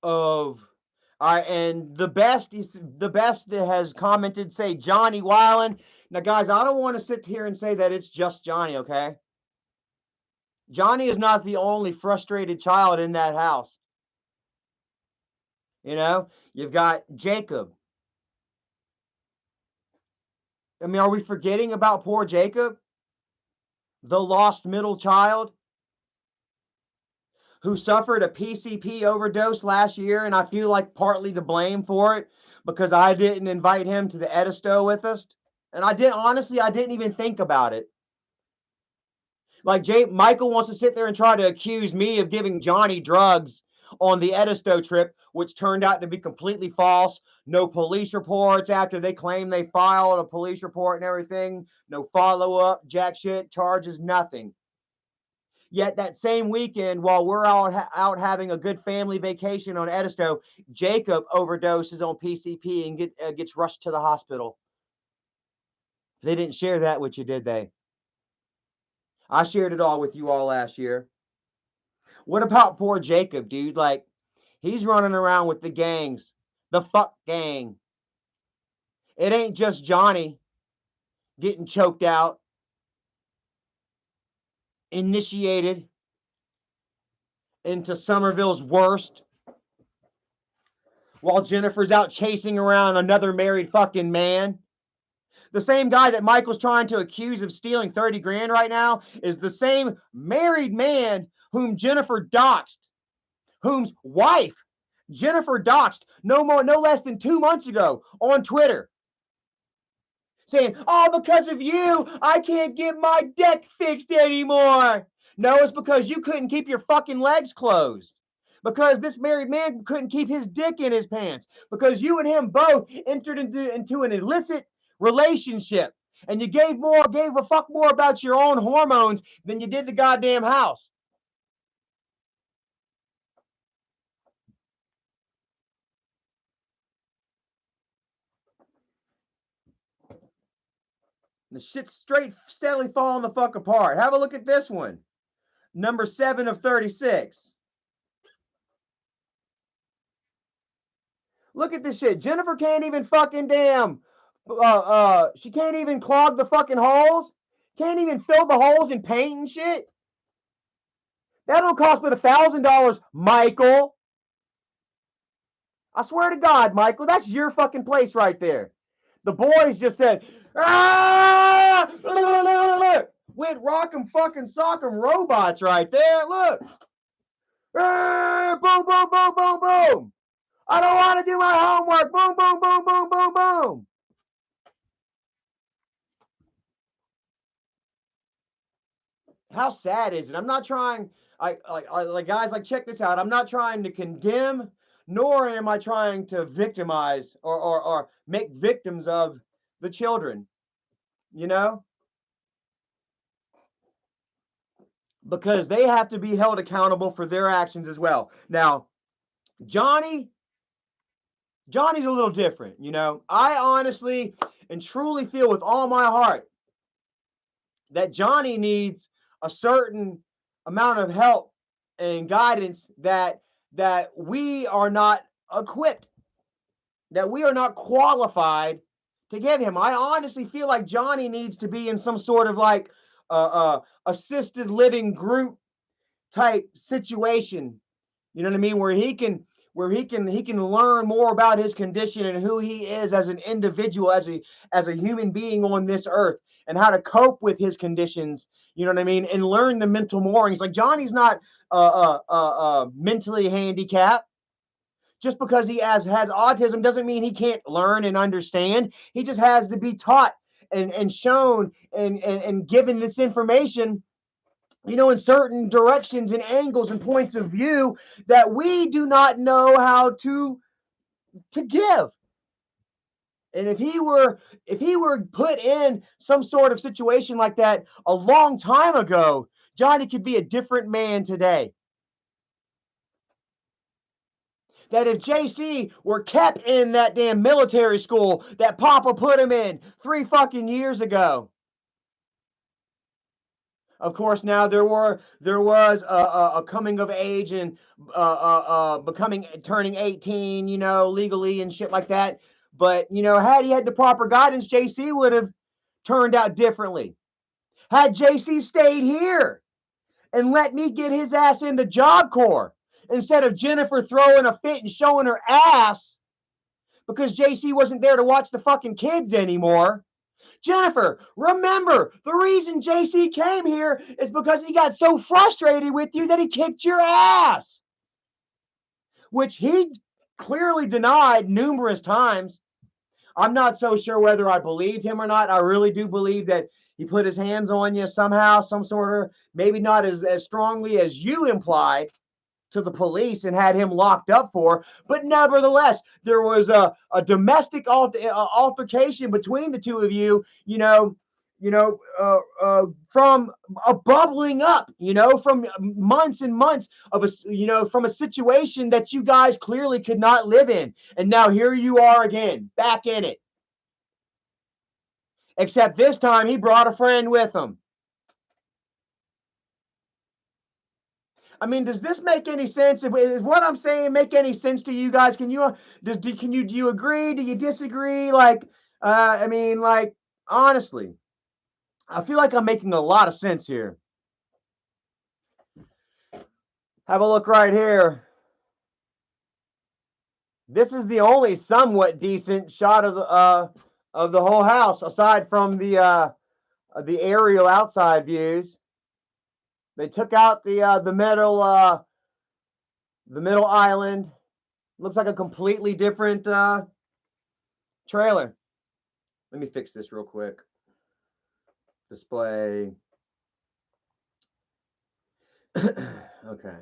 of all right, and the best has commented, say Johnny Weiland. Now, guys, I don't want to sit here and say that it's just Johnny, okay? Johnny is not the only frustrated child in that house. You know, you've got Jacob. I mean, are we forgetting about poor Jacob? The lost middle child who suffered a PCP overdose last year, and I feel like partly to blame for it because I didn't invite him to the Edisto with us. And I didn't even think about it. Like Michael wants to sit there and try to accuse me of giving Johnny drugs on the Edisto trip, which turned out to be completely false. No police reports after they claim they filed a police report and everything. No follow-up, jack shit, charges, nothing. Yet that same weekend, while we're out having a good family vacation on Edisto, Jacob overdoses on PCP and gets rushed to the hospital. They didn't share that with you, did they? I shared it all with you all last year. What about poor Jacob, dude? Like, he's running around with the gangs, the fuck gang. It ain't just Johnny getting choked out, initiated into Somerville's worst, while Jennifer's out chasing around another married fucking man. The same guy that Michael's trying to accuse of stealing 30 grand right now is the same married man whom Jennifer doxed, whose wife Jennifer doxed no less than 2 months ago on Twitter, saying, "Oh, because of you, I can't get my deck fixed anymore." No, it's because you couldn't keep your fucking legs closed. Because this married man couldn't keep his dick in his pants. Because you and him both entered into an illicit relationship. And you gave a fuck more about your own hormones than you did the goddamn house. The shit's straight steadily falling the fuck apart. Have a look at this one. Number 7 of 36. Look at this shit. Jennifer can't even fucking she can't even clog the fucking holes. Can't even fill the holes in paint and shit. That'll cost me $1,000, Michael. I swear to God, Michael, that's your fucking place right there. The boys just said, ah! Went rock'em fucking sock'em robots right there. Look. Ah! Boom, boom, boom, boom, boom. I don't want to do my homework. Boom, boom, boom, boom, boom, boom. How sad is it? I'm not trying. Like guys, like check this out. I'm not trying to condemn, nor am I trying to victimize or make victims of the children. You know, because they have to be held accountable for their actions as well. Now, Johnny's a little different. You know, I honestly and truly feel with all my heart that Johnny needs a certain amount of help and guidance that we are not equipped, that we are not qualified to give him. I honestly feel like Johnny needs to be in some sort of like assisted living group type situation. You know what I mean? Where he can learn more about his condition and who he is as an individual, as a human being on this earth, and how to cope with his conditions. You know what I mean? And learn the mental moorings. Like Johnny's not mentally handicapped. Just because he has autism doesn't mean he can't learn and understand. He just has to be taught and shown and given this information, you know, in certain directions and angles and points of view that we do not know how to give. And if he were put in some sort of situation like that a long time ago, Johnny could be a different man today. That if JC were kept in that damn military school that Papa put him in 3 fucking years ago. Of course, now there was a coming of age and turning 18, you know, legally and shit like that. But you know, had he had the proper guidance, JC would have turned out differently. Had JC stayed here and let me get his ass into Job Corps instead of Jennifer throwing a fit and showing her ass because JC wasn't there to watch the fucking kids anymore. Jennifer, remember, the reason JC came here is because he got so frustrated with you that he kicked your ass, which he clearly denied numerous times. I'm not so sure whether I believed him or not. I really do believe that he put his hands on you somehow, some sort of, maybe not as strongly as you implied, to the police and had him locked up for. But nevertheless, there was a domestic altercation between the two of you, from a bubbling up, from months and months of from a situation that you guys clearly could not live in. And now here you are again, back in it. Except this time he brought a friend with him. I mean, does this make any sense? Is what I'm saying make any sense to you guys? Do you agree? Do you disagree? Like, I mean, like, honestly, I feel like I'm making a lot of sense here. Have a look right here. This is the only somewhat decent shot of the whole house, aside from the aerial outside views. They took out the middle island. Looks like a completely different trailer. Let me fix this real quick. Display. Okay.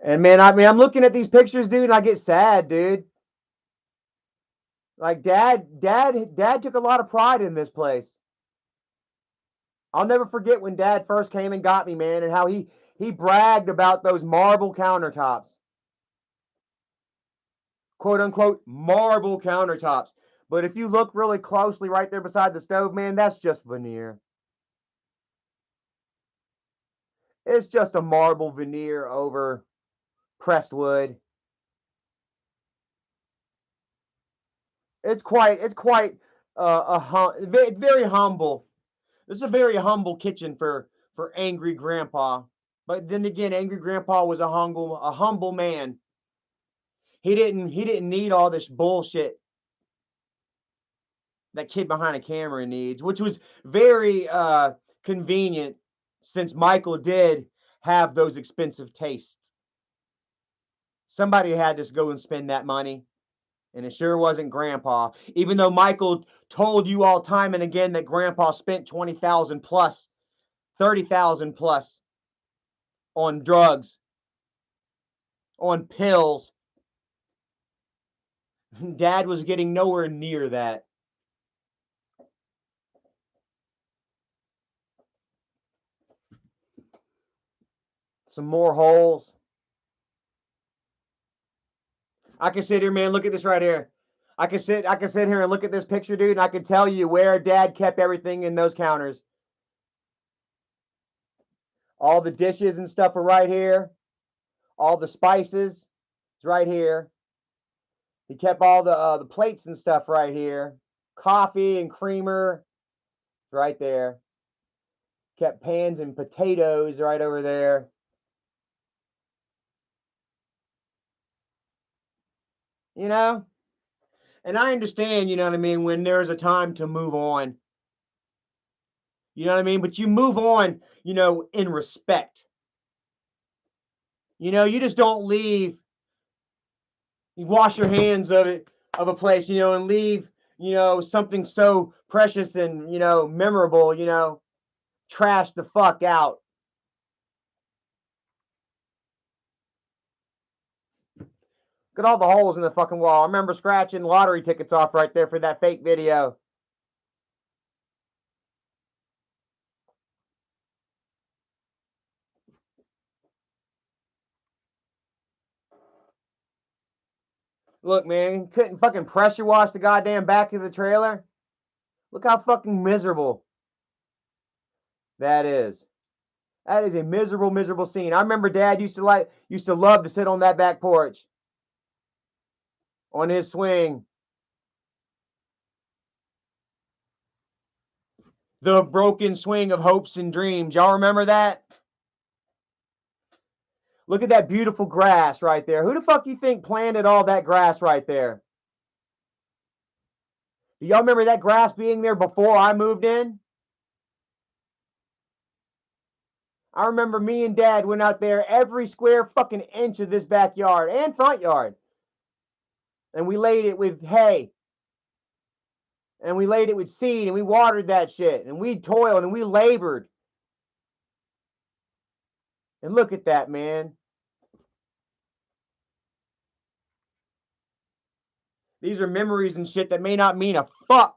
And man, I mean, I'm looking at these pictures, dude, and I get sad, dude. Like dad took a lot of pride in this place. I'll never forget when Dad first came and got me, man, and how he bragged about those marble countertops. Quote unquote marble countertops. But if you look really closely right there beside the stove, man, that's just veneer. It's just a marble veneer over pressed wood. It's quite it's very humble. This is a very humble kitchen for Angry Grandpa. But then again, Angry Grandpa was a humble man. He didn't need all this bullshit that kid behind a camera needs, which was very convenient since Michael did have those expensive tastes. Somebody had to go and spend that money, and it sure wasn't Grandpa. Even though Michael told you all time and again that Grandpa spent 20,000 plus, 30,000 plus on drugs, on pills. Dad was getting nowhere near that. Some more holes. I can sit here, man. Look at this right here. I can sit here and look at this picture, dude, and I can tell you where Dad kept everything in those counters. All the dishes and stuff are right here. All the spices is right here. He kept all the plates and stuff right here. Coffee and creamer right there. Kept pans and potatoes right over there. You know? And I understand, you know what I mean, when there's a time to move on. You know what I mean? But you move on, you know, in respect. You know, you just don't leave. You wash your hands of a place, you know, and leave, you know, something so precious and, you know, memorable, you know, trash the fuck out. Look at all the holes in the fucking wall. I remember scratching lottery tickets off right there for that fake video. Look, man, couldn't fucking pressure wash the goddamn back of the trailer. Look how fucking miserable that is. That is a miserable, miserable scene. I remember Dad used to love to sit on that back porch on his swing. The broken swing of hopes and dreams. Y'all remember that? Look at that beautiful grass right there. Who the fuck you think planted all that grass right there? Do y'all remember that grass being there before I moved in? I remember me and Dad went out there every square fucking inch of this backyard and front yard. And we laid it with hay. And we laid it with seed and we watered that shit. And we toiled and we labored. And look at that, man. These are memories and shit that may not mean a fuck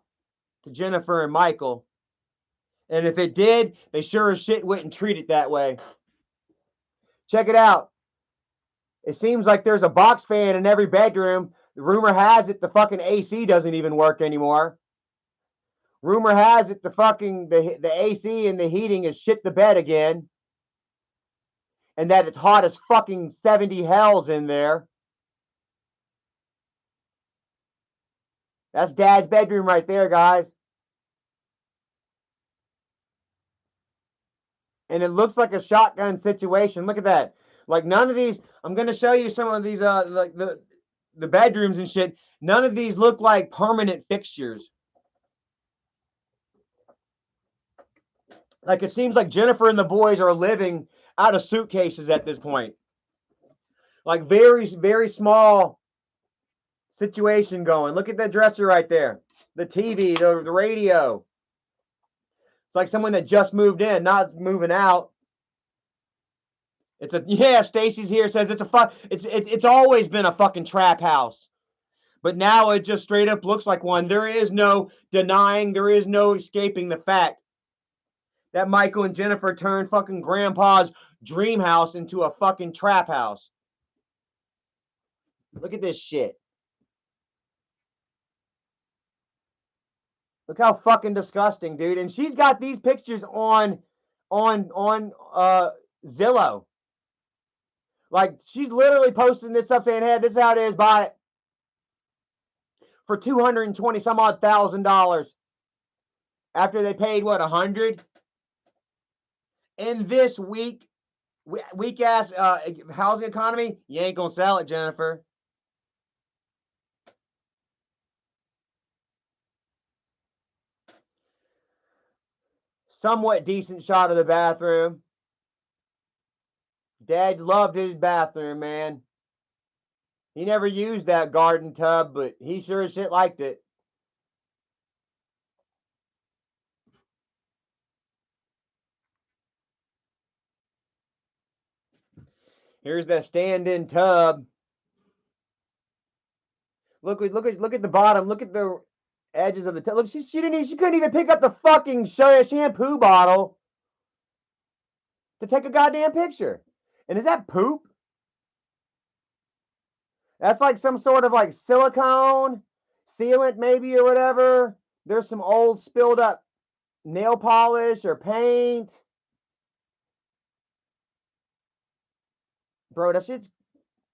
to Jennifer and Michael. And if it did, they sure as shit wouldn't treat it that way. Check it out. It seems like there's a box fan in every bedroom. The rumor has it the fucking AC doesn't even work anymore. Rumor has it the AC and the heating is shit the bed again. And that it's hot as fucking 70 hells in there. That's Dad's bedroom right there, guys. And it looks like a shotgun situation. Look at that. Like none of these, I'm going to show you some of these, like the bedrooms and shit. None of these look like permanent fixtures. Like it seems like Jennifer and the boys are living out of suitcases at this point. Like very, very small situation going. Look at that dresser right there. The TV, the radio. It's like someone that just moved in, not moving out. It's a yeah. Stacy's here says it's a it's always been a fucking trap house, but now it just straight up looks like one. There is no denying. There is no escaping the fact that Michael and Jennifer turned fucking Grandpa's dream house into a fucking trap house. Look at this shit. Look how fucking disgusting, dude. And she's got these pictures on Zillow. Like she's literally posting this up saying, "Hey, this is how it is. Buy it for $220 some odd $1,000." After they paid what, $100 in this weak ass housing economy, you ain't gonna sell it, Jennifer. Somewhat decent shot of the bathroom. Dad loved his bathroom, man. He never used that garden tub, but he sure as shit liked it. Here's that stand-in tub. Look at the bottom. Look at the edges of the tub. Look, she couldn't even pick up the fucking shampoo bottle to take a goddamn picture. And is that poop? That's like some sort of like silicone sealant maybe or whatever. There's some old spilled up nail polish or paint. Bro, that shit's,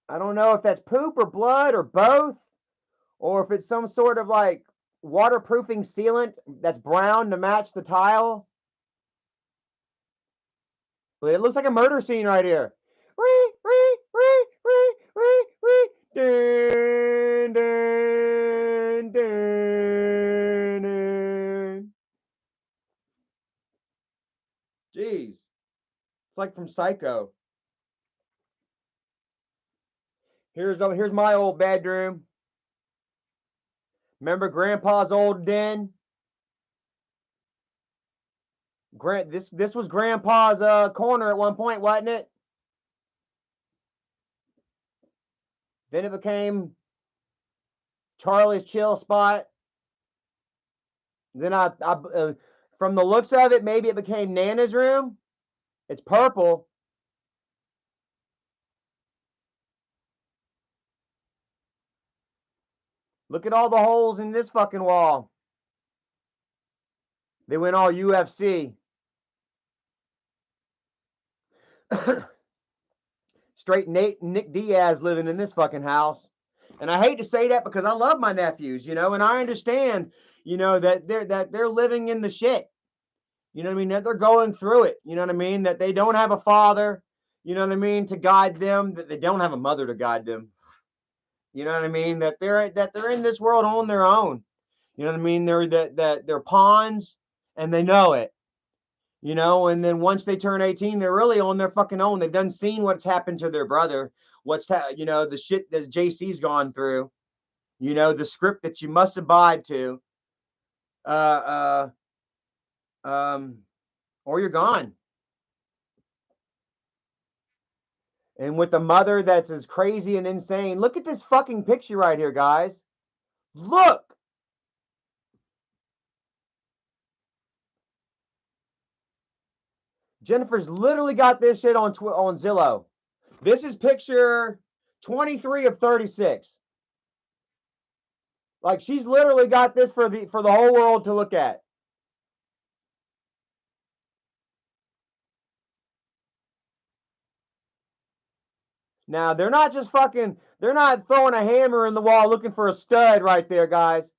I don't know if that's poop or blood or both, or if it's some sort of like waterproofing sealant that's brown to match the tile. But it looks like a murder scene right here. Dun, dun, dun, dun. Jeez. It's like from Psycho. Here's my old bedroom. Remember Grandpa's old den? This was Grandpa's corner at one point, wasn't it? Then it became Charlie's chill spot. Then from the looks of it, maybe it became Nana's room. It's purple. Look at all the holes in this fucking wall. They went all UFC. Straight Nick Diaz living in this fucking house. And I hate to say that because I love my nephews, you know, and I understand, you know, that they're living in the shit. You know what I mean? That they're going through it. You know what I mean? That they don't have a father, you know what I mean, to guide them, that they don't have a mother to guide them. You know what I mean? That they're in this world on their own. You know what I mean? They're pawns and they know it. You know, and then once they turn 18, they're really on their fucking own. They've done seen what's happened to their brother, you know, the shit that JC's gone through, you know, the script that you must abide to, or you're gone. And with a mother that's as crazy and insane, look at this fucking picture right here, guys. Look. Jennifer's literally got this shit on Zillow. This is picture 23 of 36. Like she's literally got this for the whole world to look at. Now they're not just fucking, they're not throwing a hammer in the wall looking for a stud right there, guys.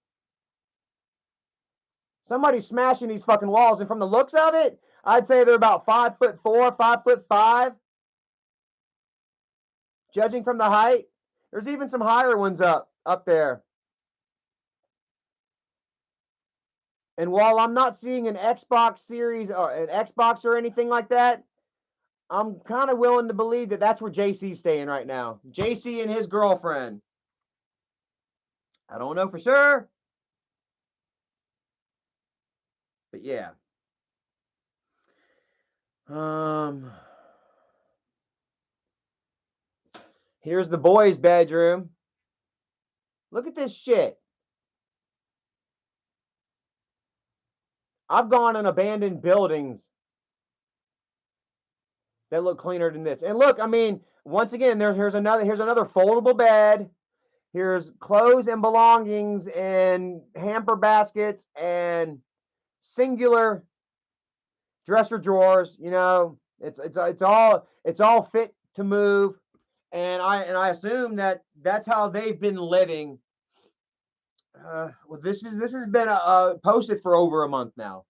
Somebody's smashing these fucking walls, and from the looks of it, I'd say they're about 5'4", 5'5". Judging from the height, there's even some higher ones up there. And while I'm not seeing an Xbox series or an Xbox or anything like that, I'm kind of willing to believe that that's where JC's staying right now. JC and his girlfriend. I don't know for sure. But yeah. Here's the boys' bedroom. Look at this shit. I've gone in abandoned buildings that look cleaner than this. And look, I mean, once again, here's another foldable bed. Here's clothes and belongings and hamper baskets and singular dresser drawers. You know, it's all fit to move. And I assume that that's how they've been living. Well, this has been posted for over a month now.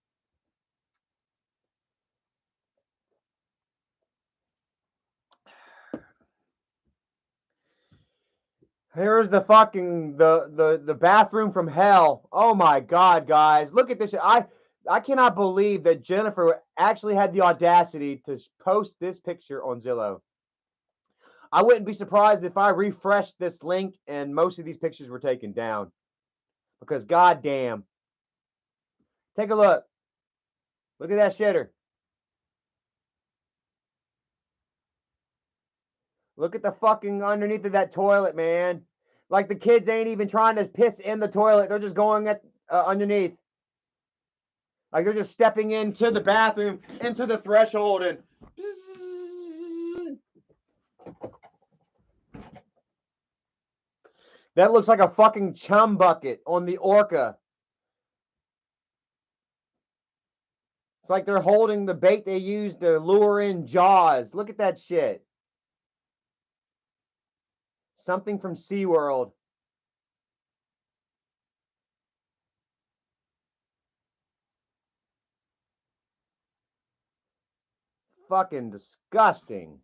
Here's the fucking the bathroom from hell. Oh my god, guys, look at this shit. I cannot believe that Jennifer actually had the audacity to post this picture on Zillow. I wouldn't be surprised if I refreshed this link and most of these pictures were taken down. Because goddamn. Take a look. Look at that shitter. Look at the fucking underneath of that toilet, man. Like the kids ain't even trying to piss in the toilet. They're just going at underneath. Like they're just stepping into the bathroom, into the threshold, and that looks like a fucking chum bucket on the Orca. It's like they're holding the bait they used to lure in Jaws. Look at that shit. Something from SeaWorld. Fucking disgusting.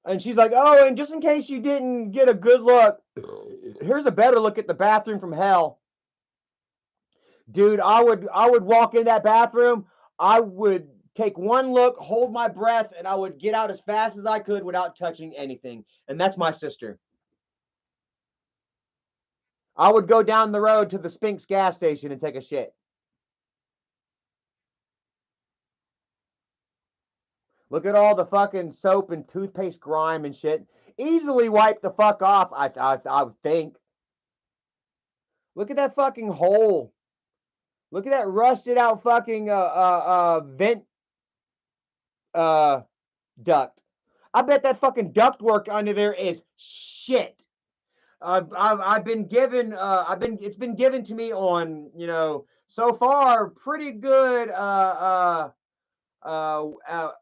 And she's like, oh, and just in case you didn't get a good look, here's a better look at the bathroom from hell. Dude, I would walk in that bathroom. I would take one look, hold my breath, and I would get out as fast as I could without touching anything. And that's my sister. I would go down the road to the Spinks gas station and take a shit. Look at all the fucking soap and toothpaste grime and shit. Easily wipe the fuck off, I would think. Look at that fucking hole. Look at that rusted out fucking vent duct. I bet that fucking duct work under there is shit. I've been given it's been given to me on, you know, so far pretty good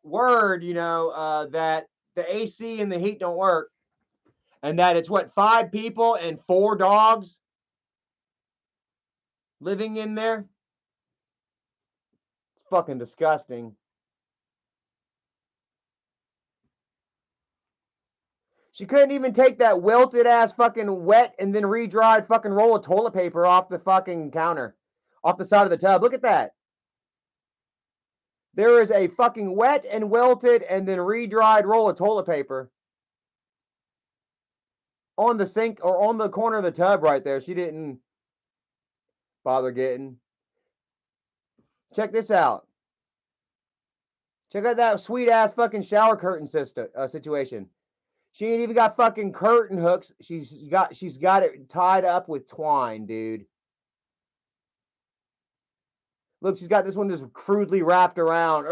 word, you know, that the AC and the heat don't work, and that it's what, 5 people and 4 dogs living in there. It's fucking disgusting. She couldn't even take that wilted ass fucking wet and then re-dried fucking roll of toilet paper off the fucking counter, off the side of the tub. Look at that. There is a fucking wet and wilted and then re-dried roll of toilet paper on the sink or on the corner of the tub right there. She didn't bother getting. Check this out. Check out that sweet ass fucking shower curtain situation. She ain't even got fucking curtain hooks. She's got it tied up with twine, dude. Look, she's got this one just crudely wrapped around.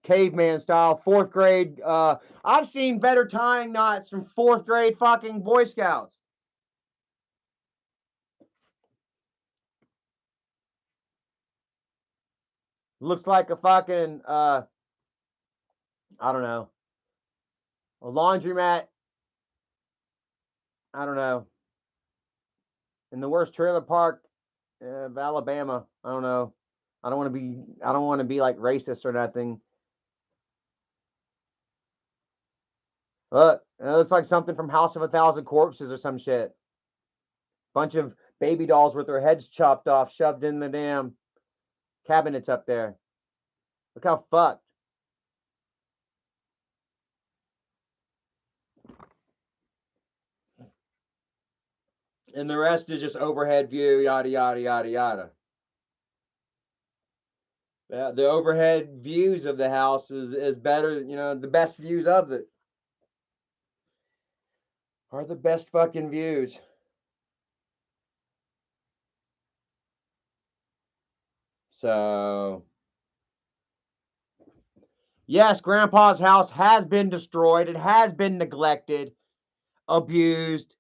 Caveman style, 4th grade. I've seen better tying knots from 4th grade fucking Boy Scouts. Looks like a fucking, I don't know, a laundromat. I don't know. In the worst trailer park of Alabama. I don't know. I don't want to be like racist or nothing. Look, it looks like something from House of a Thousand Corpses or some shit. Bunch of baby dolls with their heads chopped off, shoved in the damn cabinets up there. Look how fucked. And the rest is just overhead view, yada, yada, yada, yada. The overhead views of the house is better, you know, the best views of it are the best fucking views. So, yes, Grandpa's house has been destroyed. It has been neglected, abused,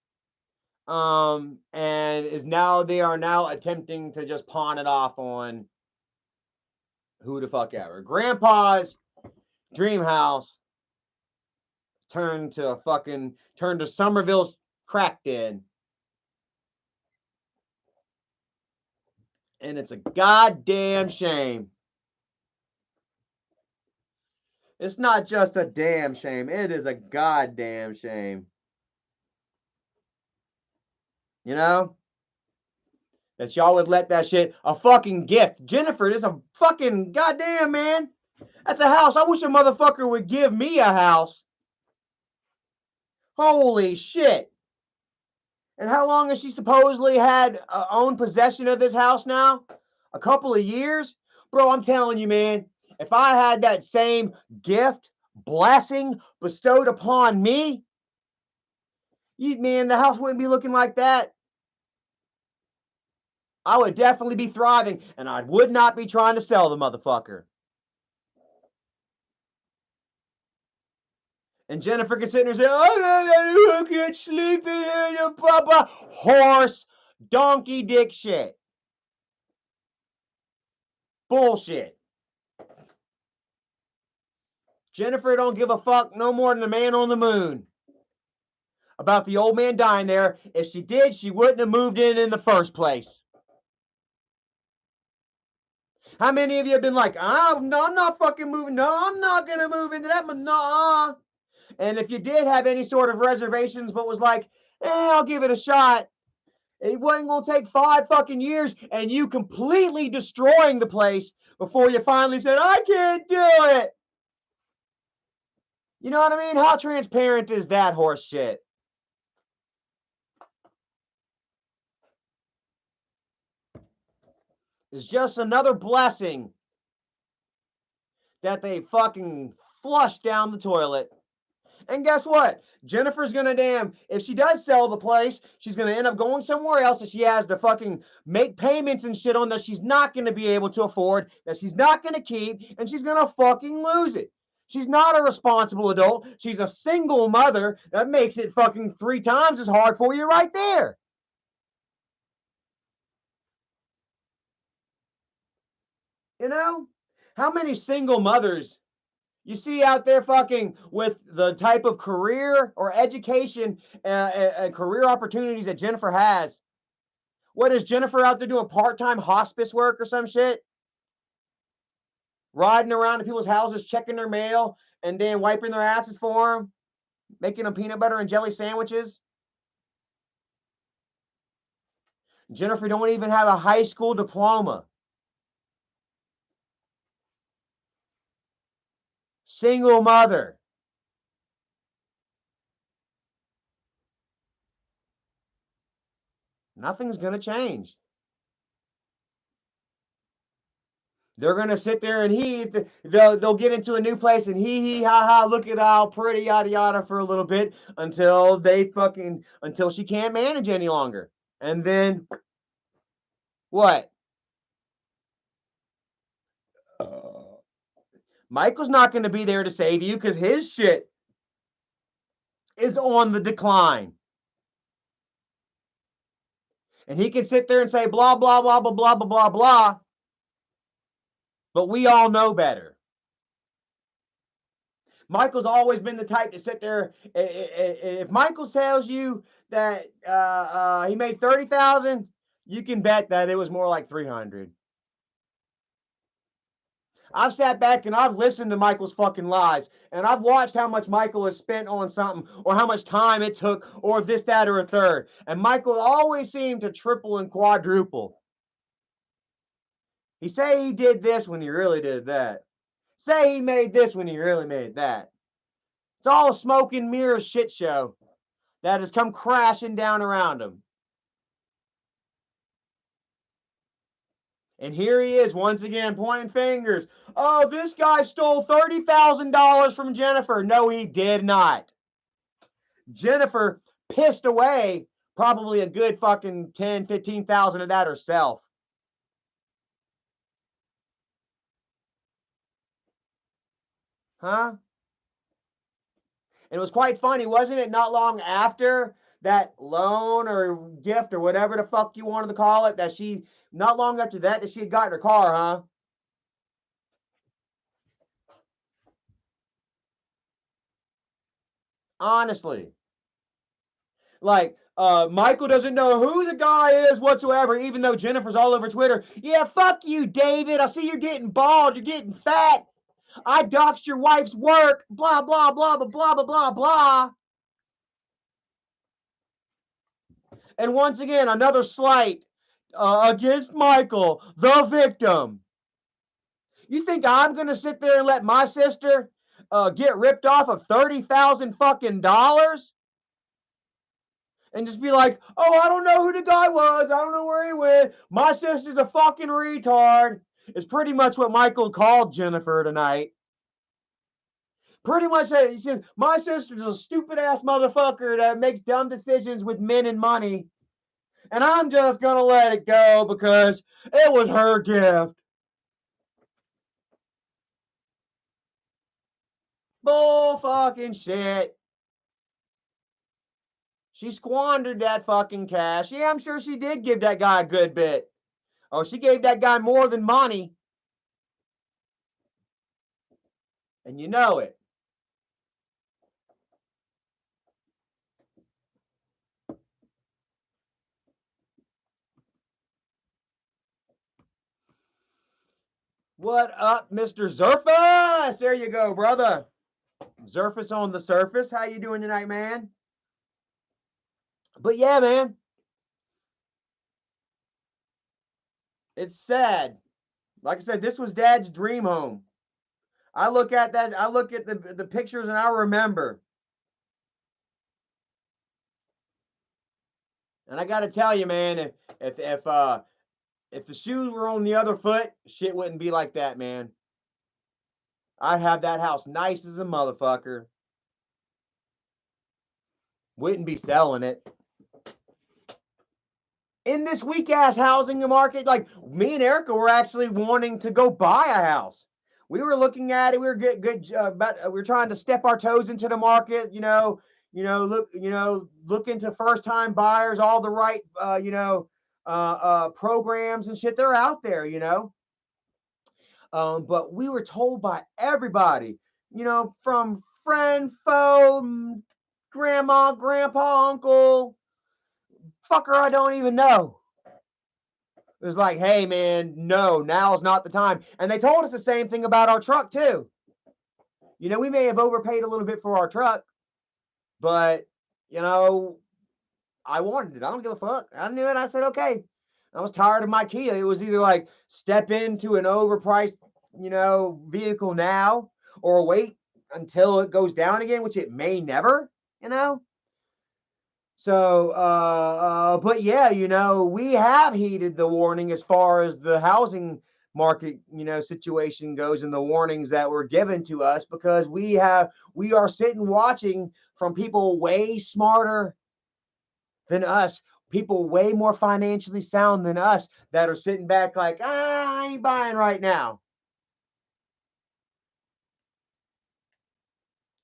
and they are now attempting to just pawn it off on who the fuck ever. Grandpa's dream house turned to Somerville's crack den. And it's a goddamn shame. It's not just a damn shame. It is a goddamn shame. You know? That y'all would let that shit, a fucking gift. Jennifer, this is a fucking goddamn, man. That's a house. I wish a motherfucker would give me a house. Holy shit. And how long has she supposedly had own possession of this house now? A couple of years? Bro, I'm telling you, man, if I had that same gift, blessing bestowed upon me, man, the house wouldn't be looking like that. I would definitely be thriving, and I would not be trying to sell the motherfucker. And Jennifer can sit there and say, oh, I can't sleep in here, blah, blah. Horse, donkey dick shit. Bullshit. Jennifer don't give a fuck no more than the man on the moon about the old man dying there. If she did, she wouldn't have moved in the first place. How many of you have been like, oh, no, I'm not fucking moving. No, I'm not going to move into that. Nah. And if you did have any sort of reservations, but was like, I'll give it a shot. It wasn't going to take 5 fucking years and you completely destroying the place before you finally said, I can't do it. You know what I mean? How transparent is that horse shit? It's just another blessing that they fucking flushed down the toilet. And guess what? Jennifer's gonna if she does sell the place, she's gonna end up going somewhere else that she has to fucking make payments and shit on that she's not gonna be able to afford, that she's not gonna keep, and she's gonna fucking lose it. She's not a responsible adult. She's a single mother. That makes it fucking 3 times as hard for you right there. You know? How many single mothers you see out there fucking with the type of career or education and career opportunities that Jennifer has? What is Jennifer out there doing? Part-time hospice work or some shit? Riding around to people's houses, checking their mail, and then wiping their asses for them, making them peanut butter and jelly sandwiches? Jennifer don't even have a high school diploma. Single mother. Nothing's going to change. They're going to sit there and they'll get into a new place and hee ha ha, look at how pretty, yada yada for a little bit until she can't manage any longer. And then what? Michael's not going to be there to save you because his shit is on the decline. And he can sit there and say blah, blah, blah, blah, blah, blah, blah, blah. But we all know better. Michael's always been the type to sit there. If Michael tells you that he made 30,000, you can bet that it was more like 300. I've sat back and I've listened to Michael's fucking lies, and I've watched how much Michael has spent on something, or how much time it took, or this, that, or a third. And Michael always seemed to triple and quadruple. He say he did this when he really did that. say he made this when he really made that. It's all a smoke and mirrors shit show that has come crashing down around him. And here he is once again pointing fingers. Oh, this guy stole $30,000 from Jennifer. No, he did not. Jennifer pissed away probably a good fucking 10, 15,000 of that herself. Huh? And it was quite funny, wasn't it? Not long after that loan or gift or whatever the fuck you wanted to call it, that she, not long after that she had got in her car, huh? Honestly. Like, Michael doesn't know who the guy is whatsoever, even though Jennifer's all over Twitter. Yeah, fuck you, David. I see you're getting bald. You're getting fat. I doxed your wife's work. Blah, blah, blah, blah, blah, blah, blah, blah. And once again, another slight against Michael, the victim. You think I'm going to sit there and let my sister get ripped off of $30,000 fucking dollars? And just be like, oh, I don't know who the guy was. I don't know where he went. My sister's a fucking retard. Is pretty much what Michael called Jennifer tonight. Pretty much said, he said, my sister's a stupid ass motherfucker that makes dumb decisions with men and money. And I'm just going to let it go because it was her gift. Bull fucking shit. She squandered that fucking cash. Yeah, I'm sure she did give that guy a good bit. Oh, she gave that guy more than money. And you know it. What up, Mr. Zerfus? There you go, brother. Zerfus on the surface. How you doing tonight, man? But yeah, man. It's sad. Like I said, this was Dad's dream home. I look at that. I look at the pictures and I remember. And I got to tell you, man, if the shoes were on the other foot, shit wouldn't be like that, man. I'd have that house nice as a motherfucker. Wouldn't be selling it. In this weak ass housing market, like me and Erica were actually wanting to go buy a house. We were looking at it. We were good, but we were trying to step our toes into the market. Look into first time buyers, all the right, programs and shit. They're out there, But we were told by everybody, from friend, foe, grandma, grandpa, uncle, fucker I don't even know. It was like, hey, man, no, now's not the time. And they told us the same thing about our truck, too. We may have overpaid a little bit for our truck, but, I wanted it. I don't give a fuck. I knew it. I said, okay. I was tired of my Kia. It was either like step into an overpriced, vehicle now or wait until it goes down again, which it may never, So, but yeah, we have heeded the warning as far as the housing market, situation goes and the warnings that were given to us because we are sitting watching from people way smarter than us, people way more financially sound than us that are sitting back like, I ain't buying right now.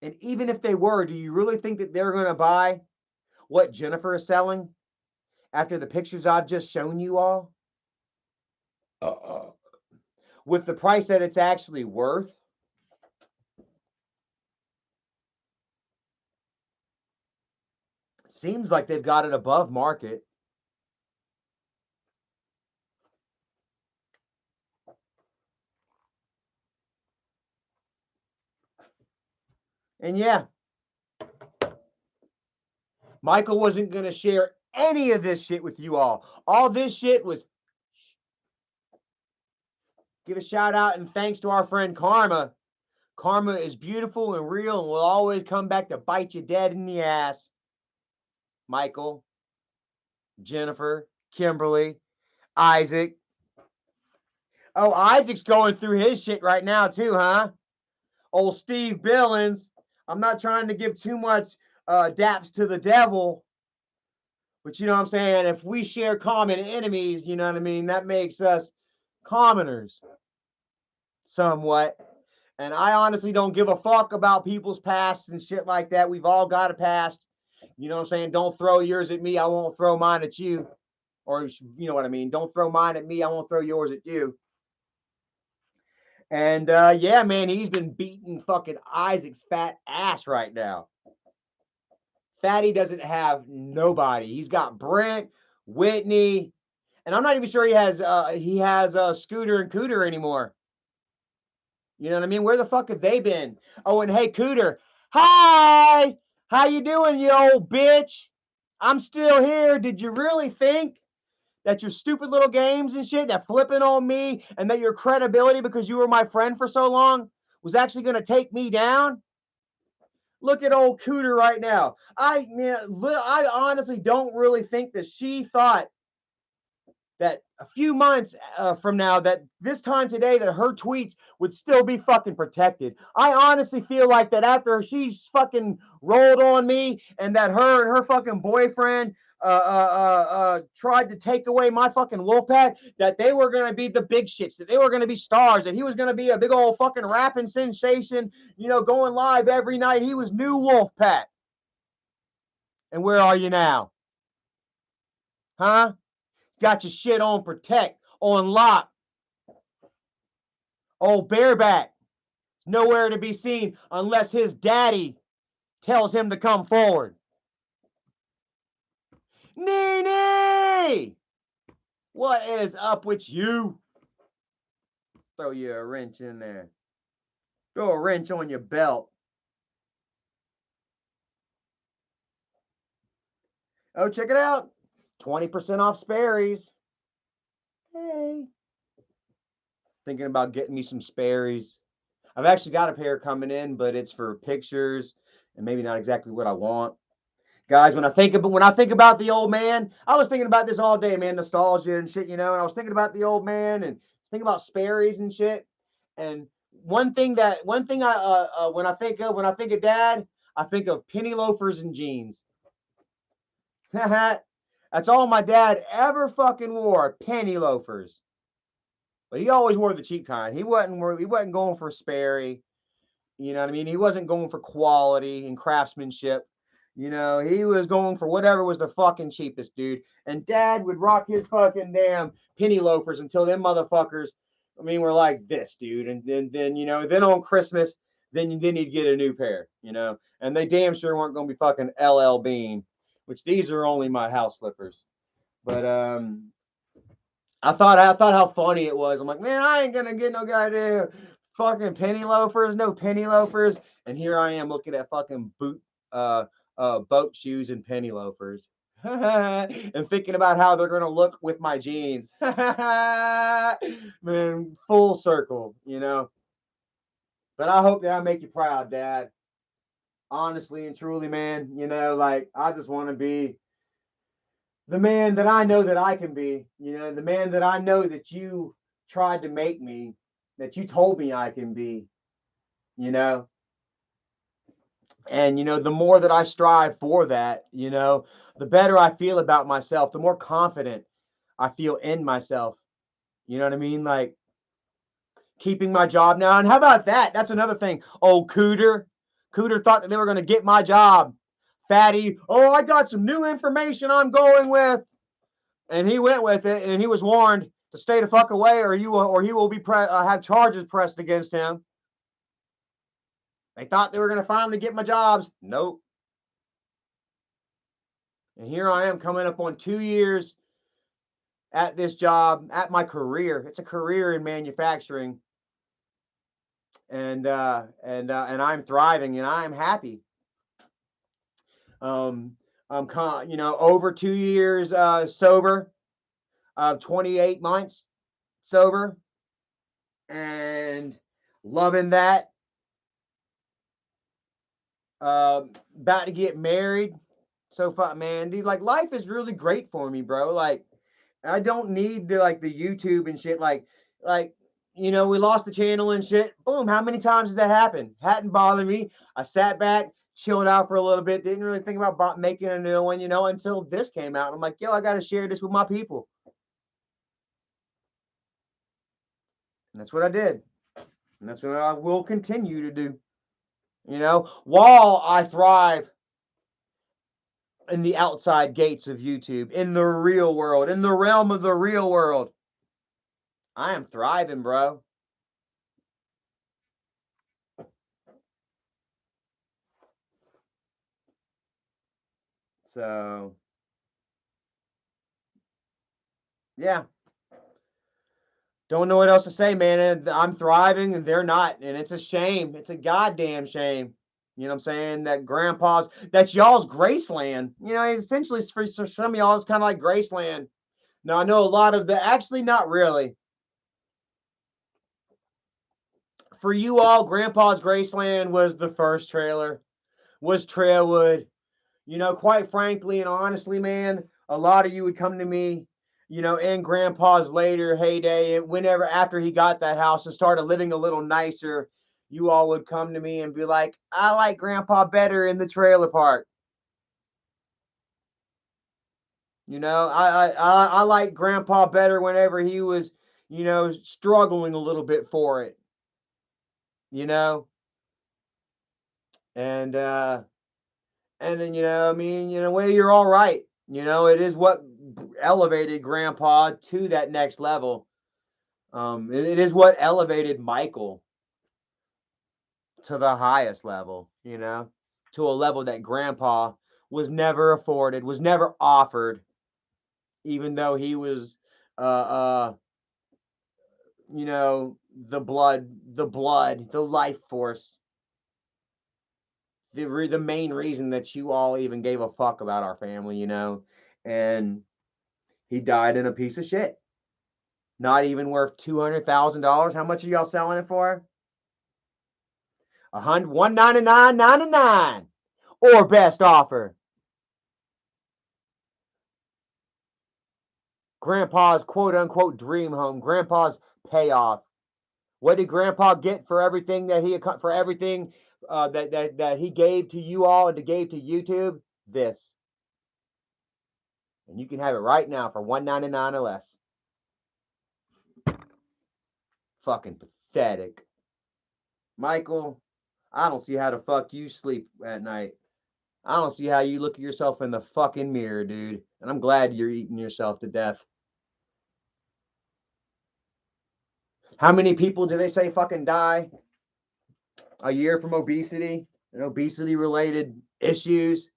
And even if they were, do you really think that they're going to buy what Jennifer is selling after the pictures I've just shown you all? With the price that it's actually worth? Seems like they've got it above market. And yeah, Michael wasn't going to share any of this shit with you all. All this shit was, give a shout out and thanks to our friend Karma Karma is beautiful and real and will always come back to bite you dead in the ass. Michael, Jennifer, Kimberly, Isaac. Oh, Isaac's going through his shit right now too, huh? Old Steve Billings. I'm not trying to give too much daps to the devil, but you know what I'm saying? If we share common enemies, you know what I mean? That makes us commoners somewhat. And I honestly don't give a fuck about people's pasts and shit like that. We've all got a past. You know what I'm saying? Don't throw yours at me. I won't throw mine at you. Or, you know what I mean? Don't throw mine at me. I won't throw yours at you. And yeah, man, he's been beating fucking Isaac's fat ass right now. Fatty doesn't have nobody. He's got Brent, Whitney, and I'm not even sure he has Scooter and Cooter anymore. You know what I mean? Where the fuck have they been? Oh, and hey, Cooter, hi, how you doing, you old bitch? I'm still here. Did you really think that your stupid little games and shit, that flipping on me, and that your credibility because you were my friend for so long was actually going to take me down? Look at old Cooter right now. I honestly don't really think that she thought that a few months from now, that this time today, that her tweets would still be fucking protected. I honestly feel like that after she's fucking rolled on me and that her and her fucking boyfriend tried to take away my fucking Wolfpack, that they were going to be the big shits, that they were going to be stars, that he was going to be a big old fucking rapping sensation, you know, going live every night. He was new Wolfpack. And where are you now? Huh? Got your shit on protect, on lock. Old bareback, nowhere to be seen unless his daddy tells him to come forward. Nene! What is up with you? Throw you a wrench in there. Throw a wrench on your belt. Oh, check it out. 20% off Sperry's. Hey. Thinking about getting me some Sperry's. I've actually got a pair coming in, but it's for pictures and maybe not exactly what I want. Guys, when I think about the old man, I was thinking about this all day, man, nostalgia and shit, you know, and I was thinking about the old man and thinking about Sperry's and shit. And one thing I when I think of dad, I think of penny loafers and jeans. That's all my dad ever fucking wore, penny loafers. But he always wore the cheap kind. He wasn't going for Sperry. You know what I mean? He wasn't going for quality and craftsmanship. You know, he was going for whatever was the fucking cheapest, dude. And dad would rock his fucking damn penny loafers until them motherfuckers, I mean, were like this, dude. And then you know, then on Christmas, then he'd get a new pair, you know. And they damn sure weren't going to be fucking LL Bean, which these are only my house slippers. But I thought how funny it was. I'm like, man, I ain't gonna get no goddamn fucking penny loafers, no penny loafers. And here I am looking at fucking boat shoes and penny loafers. And thinking about how they're gonna look with my jeans. Man, full circle, you know. But I hope that I make you proud, Dad. Honestly and truly, man, you know, like I just want to be the man that I know that I can be, you know, the man that I know that you tried to make me, that you told me I can be, you know. And, you know, the more that I strive for that, you know, the better I feel about myself, the more confident I feel in myself. You know what I mean? Like keeping my job now. And how about that? That's another thing. Oh, Cooter. Cooter thought that they were going to get my job. Fatty, oh, I got some new information I'm going with. And he went with it, and he was warned to stay the fuck away, or he will be have charges pressed against him. They thought they were going to finally get my jobs. Nope. And here I am coming up on 2 years at this job, at my career. It's a career in manufacturing, and I'm thriving, and I'm happy. I'm you know, over 2 years sober, 28 months sober, and loving that. About to get married. So fuck, man, dude, like life is really great for me, bro. Like I don't need the like the YouTube and shit. Like we lost the channel and shit. Boom. How many times has that happened? Hadn't bothered me. I sat back, chilled out for a little bit. Didn't really think about making a new one, until this came out. And I'm like, yo, I got to share this with my people. And that's what I did. And that's what I will continue to do. While I thrive in the outside gates of YouTube, in the real world, in the realm of the real world, I am thriving, bro. So, yeah. Don't know what else to say, man. I'm thriving and they're not. And it's a shame. It's a goddamn shame. You know what I'm saying? That's y'all's Graceland. Essentially for some of y'all, it's kind of like Graceland. Now, I know a lot of actually, not really. For you all, Grandpa's Graceland was the first trailer, was Trailwood. Quite frankly and honestly, man, a lot of you would come to me, in Grandpa's later heyday, whenever after he got that house and started living a little nicer, you all would come to me and be like, I like Grandpa better in the trailer park. I like Grandpa better whenever he was, struggling a little bit for it. And then well, you're all right. It is what elevated Grandpa to that next level. It is what elevated Michael to the highest level, to a level that Grandpa was never afforded, was never offered, even though he was, the life force, the main reason that you all even gave a fuck about our family, and he died in a piece of shit. Not even worth $200,000. How much are y'all selling it for? $199.99 or best offer. Grandpa's quote unquote dream home. Grandpa's payoff. What did Grandpa get for everything that he that he gave to you all and gave to YouTube? This. And you can have it right now for $199 or less. Fucking pathetic. Michael, I don't see how the fuck you sleep at night. I don't see how you look at yourself in the fucking mirror, dude. And I'm glad you're eating yourself to death. How many people do they say fucking die a year from obesity and obesity related issues?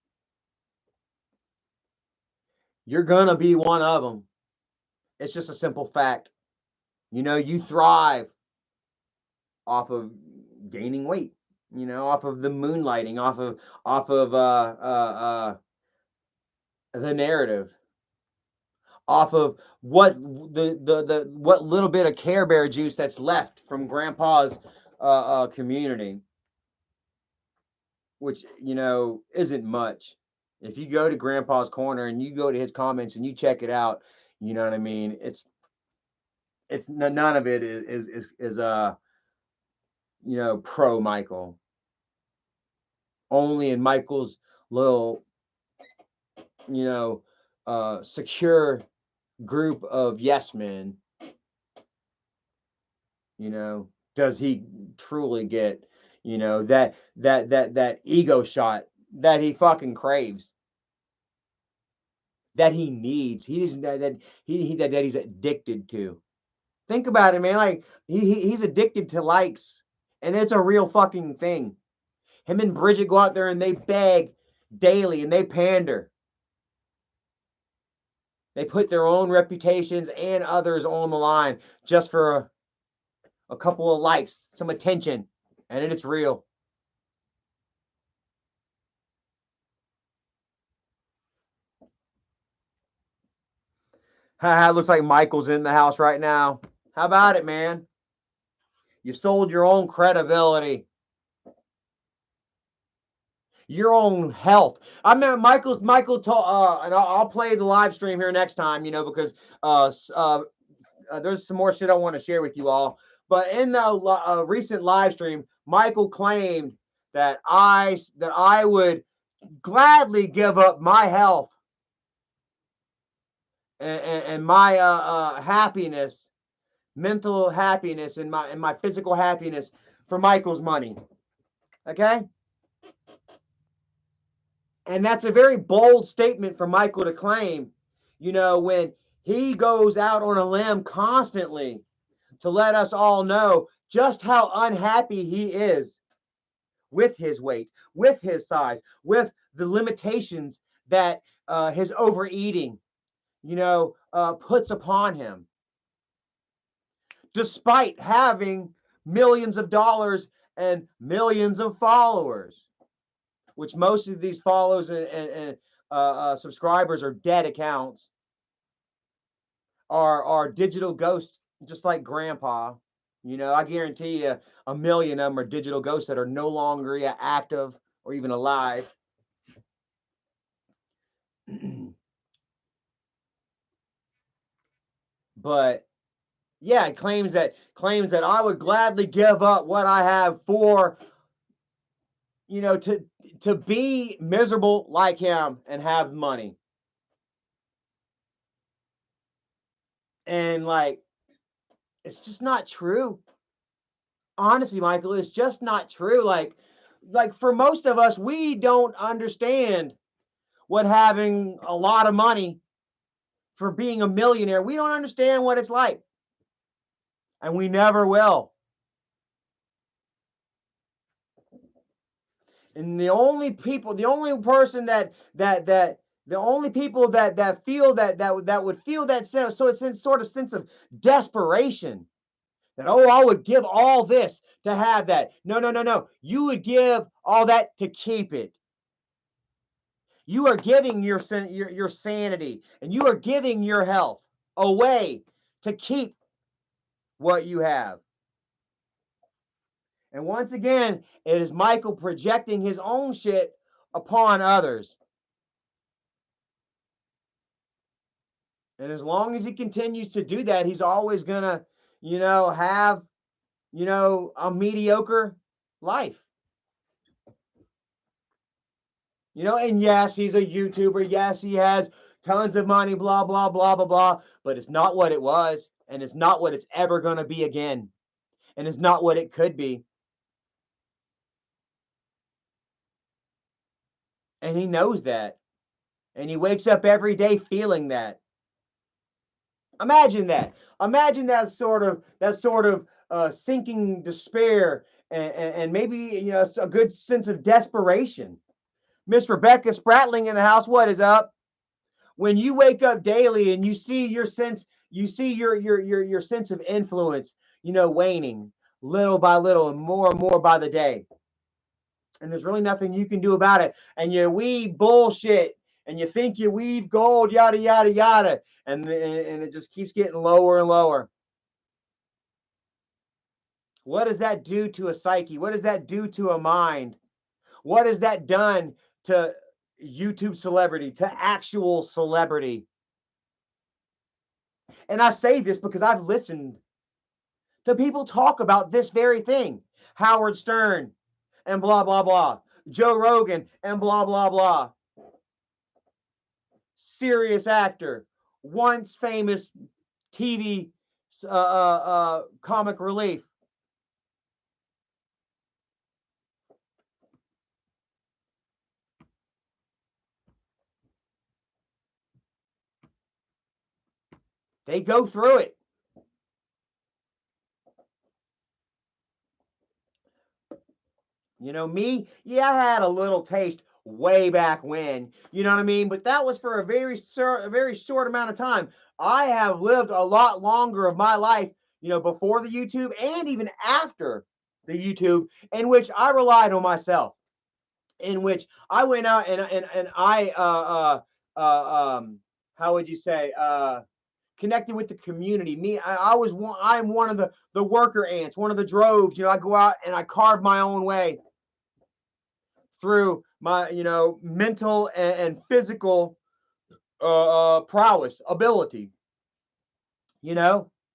You're gonna be one of them. It's just a simple fact. You thrive off of gaining weight, off of the moonlighting, off of the narrative, off of what what little bit of Care Bear juice that's left from Grandpa's community, which isn't much. If you go to Grandpa's Corner and you go to his comments and you check it out, you know what I mean. It's none of it is pro Michael. Only in Michael's little secure group of yes men, does he truly get that ego shot that he fucking craves, that he needs, that he's addicted to. Think about it, man. Like he's addicted to likes, and it's a real fucking thing. Him and Bridget go out there and they beg daily and they pander. They put their own reputations and others on the line just for a couple of likes, some attention, and it's real. It looks like Michael's in the house right now. How about it, man? You sold your own credibility. your own health. I remember Michael told, and I'll play the live stream here next time, because there's some more shit I want to share with you all. But in the recent live stream, Michael claimed that I would gladly give up my health and my happiness, mental happiness, and my physical happiness for Michael's money. Okay? And that's a very bold statement for Michael to claim, when he goes out on a limb constantly to let us all know just how unhappy he is with his weight, with his size, with the limitations that his overeating, puts upon him. Despite having millions of dollars and millions of followers, which most of these followers and subscribers are dead accounts, are digital ghosts, just like Grandpa. I guarantee you a million of them are digital ghosts that are no longer active or even alive. But yeah, it claims that I would gladly give up what I have for, to be miserable like him and have money. And like, it's just not true. Honestly, Michael, it's just not true. Like for most of us, we don't understand what having a lot of money for being a millionaire. We don't understand what it's like. And we never will. And the only people that feel that would feel that sense, so it's a sort of sense of desperation that, oh, I would give all this to have that. No. You would give all that to keep it. You are giving your sanity and you are giving your health away to keep what you have. And once again, it is Michael projecting his own shit upon others. And as long as he continues to do that, he's always going to, have, a mediocre life. And yes, he's a YouTuber. Yes, he has tons of money, blah, blah, blah, blah, blah. But it's not what it was. And it's not what it's ever going to be again. And it's not what it could be. And he knows that. And he wakes up every day feeling that. Imagine that. Imagine that sort of sinking despair and maybe a good sense of desperation. Miss Rebecca Spratling in the house. What is up? When you wake up daily and you see your sense of influence, waning little by little and more by the day. And there's really nothing you can do about it. And you weave bullshit and you think you weave gold, yada, yada, yada. And it just keeps getting lower and lower. What does that do to a psyche? What does that do to a mind? What has that done to YouTube celebrity, to actual celebrity? And I say this because I've listened to people talk about this very thing. Howard Stern and blah, blah, blah. Joe Rogan and blah, blah, blah. Serious actor, once famous TV comic relief. They go through it. Me, yeah, I had a little taste way back when, you know what I mean? But that was for a very short amount of time. I have lived a lot longer of my life, before the YouTube and even after the YouTube, in which I relied on myself, in which I went out and I how would you say, connected with the community. I'm one of the worker ants, one of the droves. I go out and I carve my own way through my, mental and physical prowess, ability,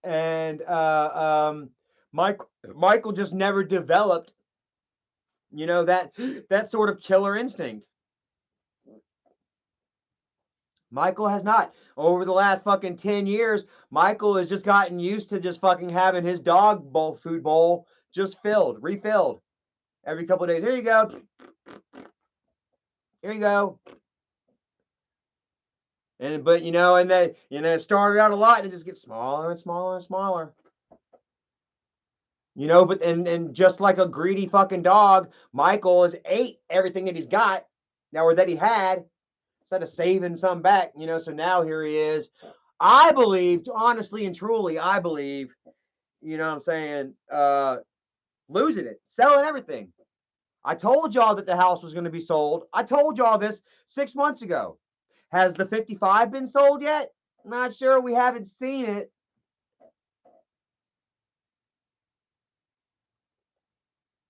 and Michael just never developed, that sort of killer instinct. Michael has not. Over the last fucking 10 years, Michael has just gotten used to just fucking having his dog food bowl just refilled every couple of days. Here you go. Here you go. But and then it started out a lot and it just gets smaller and smaller and smaller. But and just like a greedy fucking dog, Michael has ate everything that he's got now, or that he had, instead of saving some back, so now here he is. I believe, honestly and truly, I believe, what I'm saying, losing it, selling everything. I told y'all that the house was going to be sold. I told y'all this 6 months ago. Has the 55 been sold yet? I'm not sure. We haven't seen it.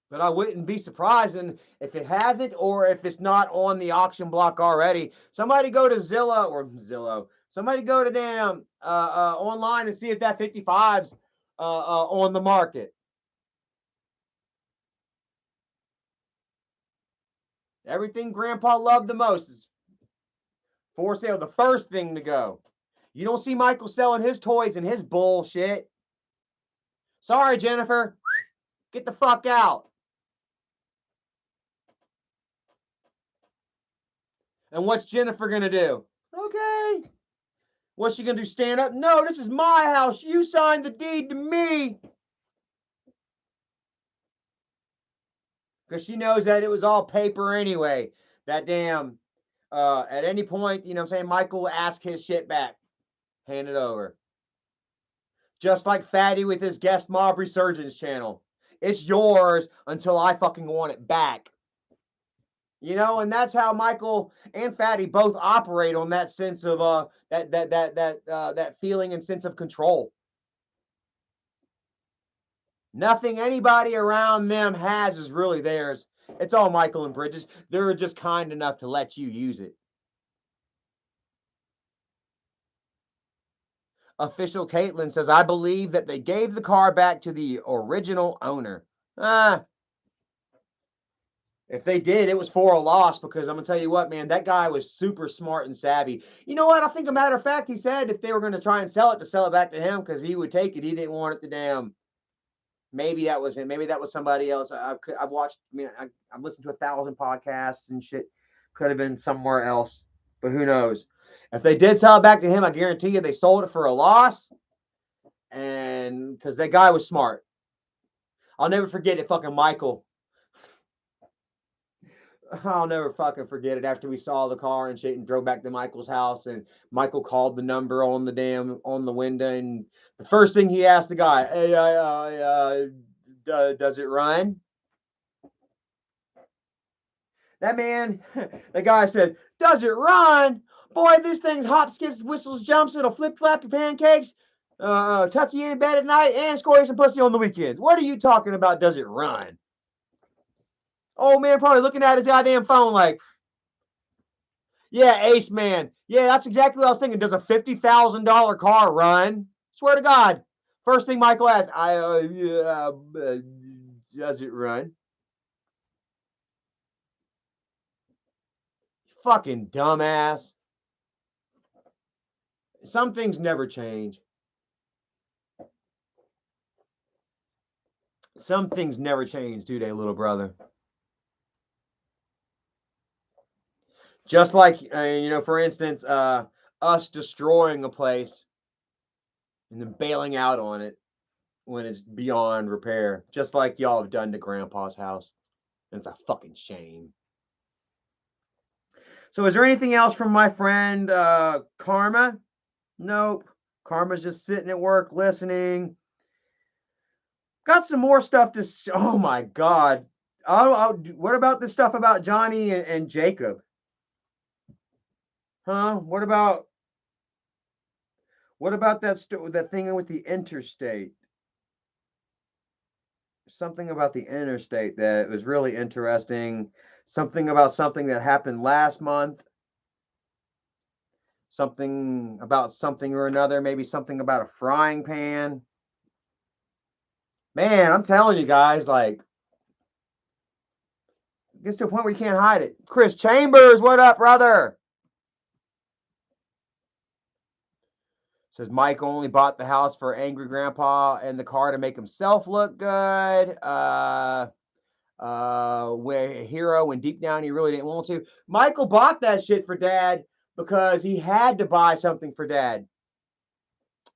But I wouldn't be surprised if it hasn't, or if it's not on the auction block already. Somebody go to Zillow. Somebody go to damn online and see if that 55's on the market. Everything Grandpa loved the most is for sale. The first thing to go. You don't see Michael selling his toys and his bullshit. Sorry, Jennifer. Get the fuck out. And what's Jennifer going to do? Okay. What's she going to do? Stand up? No, this is my house. You signed the deed to me. Because she knows that it was all paper anyway. That damn, at any point, Michael will ask his shit back. Hand it over. Just like Fatty with his Guest Mob Resurgence channel. It's yours until I fucking want it back. And that's how Michael and Fatty both operate, on that sense of that feeling and sense of control. Nothing anybody around them has is really theirs. It's all Michael and Bridges. They're just kind enough to let you use it. Official Caitlin says, I believe that they gave the car back to the original owner. If they did, it was for a loss, because I'm going to tell you what, man, that guy was super smart and savvy. You know what? I think, a matter of fact, he said if they were going to try and sell it, to sell it back to him, because he would take it. He didn't want it to damn. Maybe that was him. Maybe that was somebody else. I've watched, I've listened to 1,000 podcasts and shit. Could have been somewhere else, but who knows? If they did sell it back to him, I guarantee you they sold it for a loss. And because that guy was smart. I'll never forget it, fucking Michael. I'll never fucking forget it. After we saw the car and shit and drove back to Michael's house, and Michael called the number on the window, and the first thing he asked the guy, hey, does it run? That man, the guy said, does it run? Boy, this thing's hops, skips, whistles, jumps. It'll flip, flap your pancakes, tuck you in bed at night, and score you some pussy on the weekends. What are you talking about? Does it run? Oh man, probably looking at his goddamn phone like, yeah, Ace Man. Yeah, that's exactly what I was thinking. Does a $50,000 car run? Swear to God. First thing Michael asks, does it run? Fucking dumbass. Some things never change. Some things never change, do they, little brother? Just like, for instance, us destroying a place and then bailing out on it when it's beyond repair. Just like y'all have done to Grandpa's house. And it's a fucking shame. So is there anything else from my friend Karma? Nope. Karma's just sitting at work listening. Got some more stuff to... Oh, my God. What about this stuff about Johnny and Jacob? Huh? What about that thing with the interstate? Something about the interstate that was really interesting. Something about something that happened last month. Something about something or another. Maybe something about a frying pan. Man, I'm telling you guys, like, it gets to a point where you can't hide it. Chris Chambers, what up, brother? Says Mike only bought the house for angry grandpa and the car to make himself look good. Where hero and deep down he really didn't want to. Michael bought that shit for dad because he had to buy something for dad.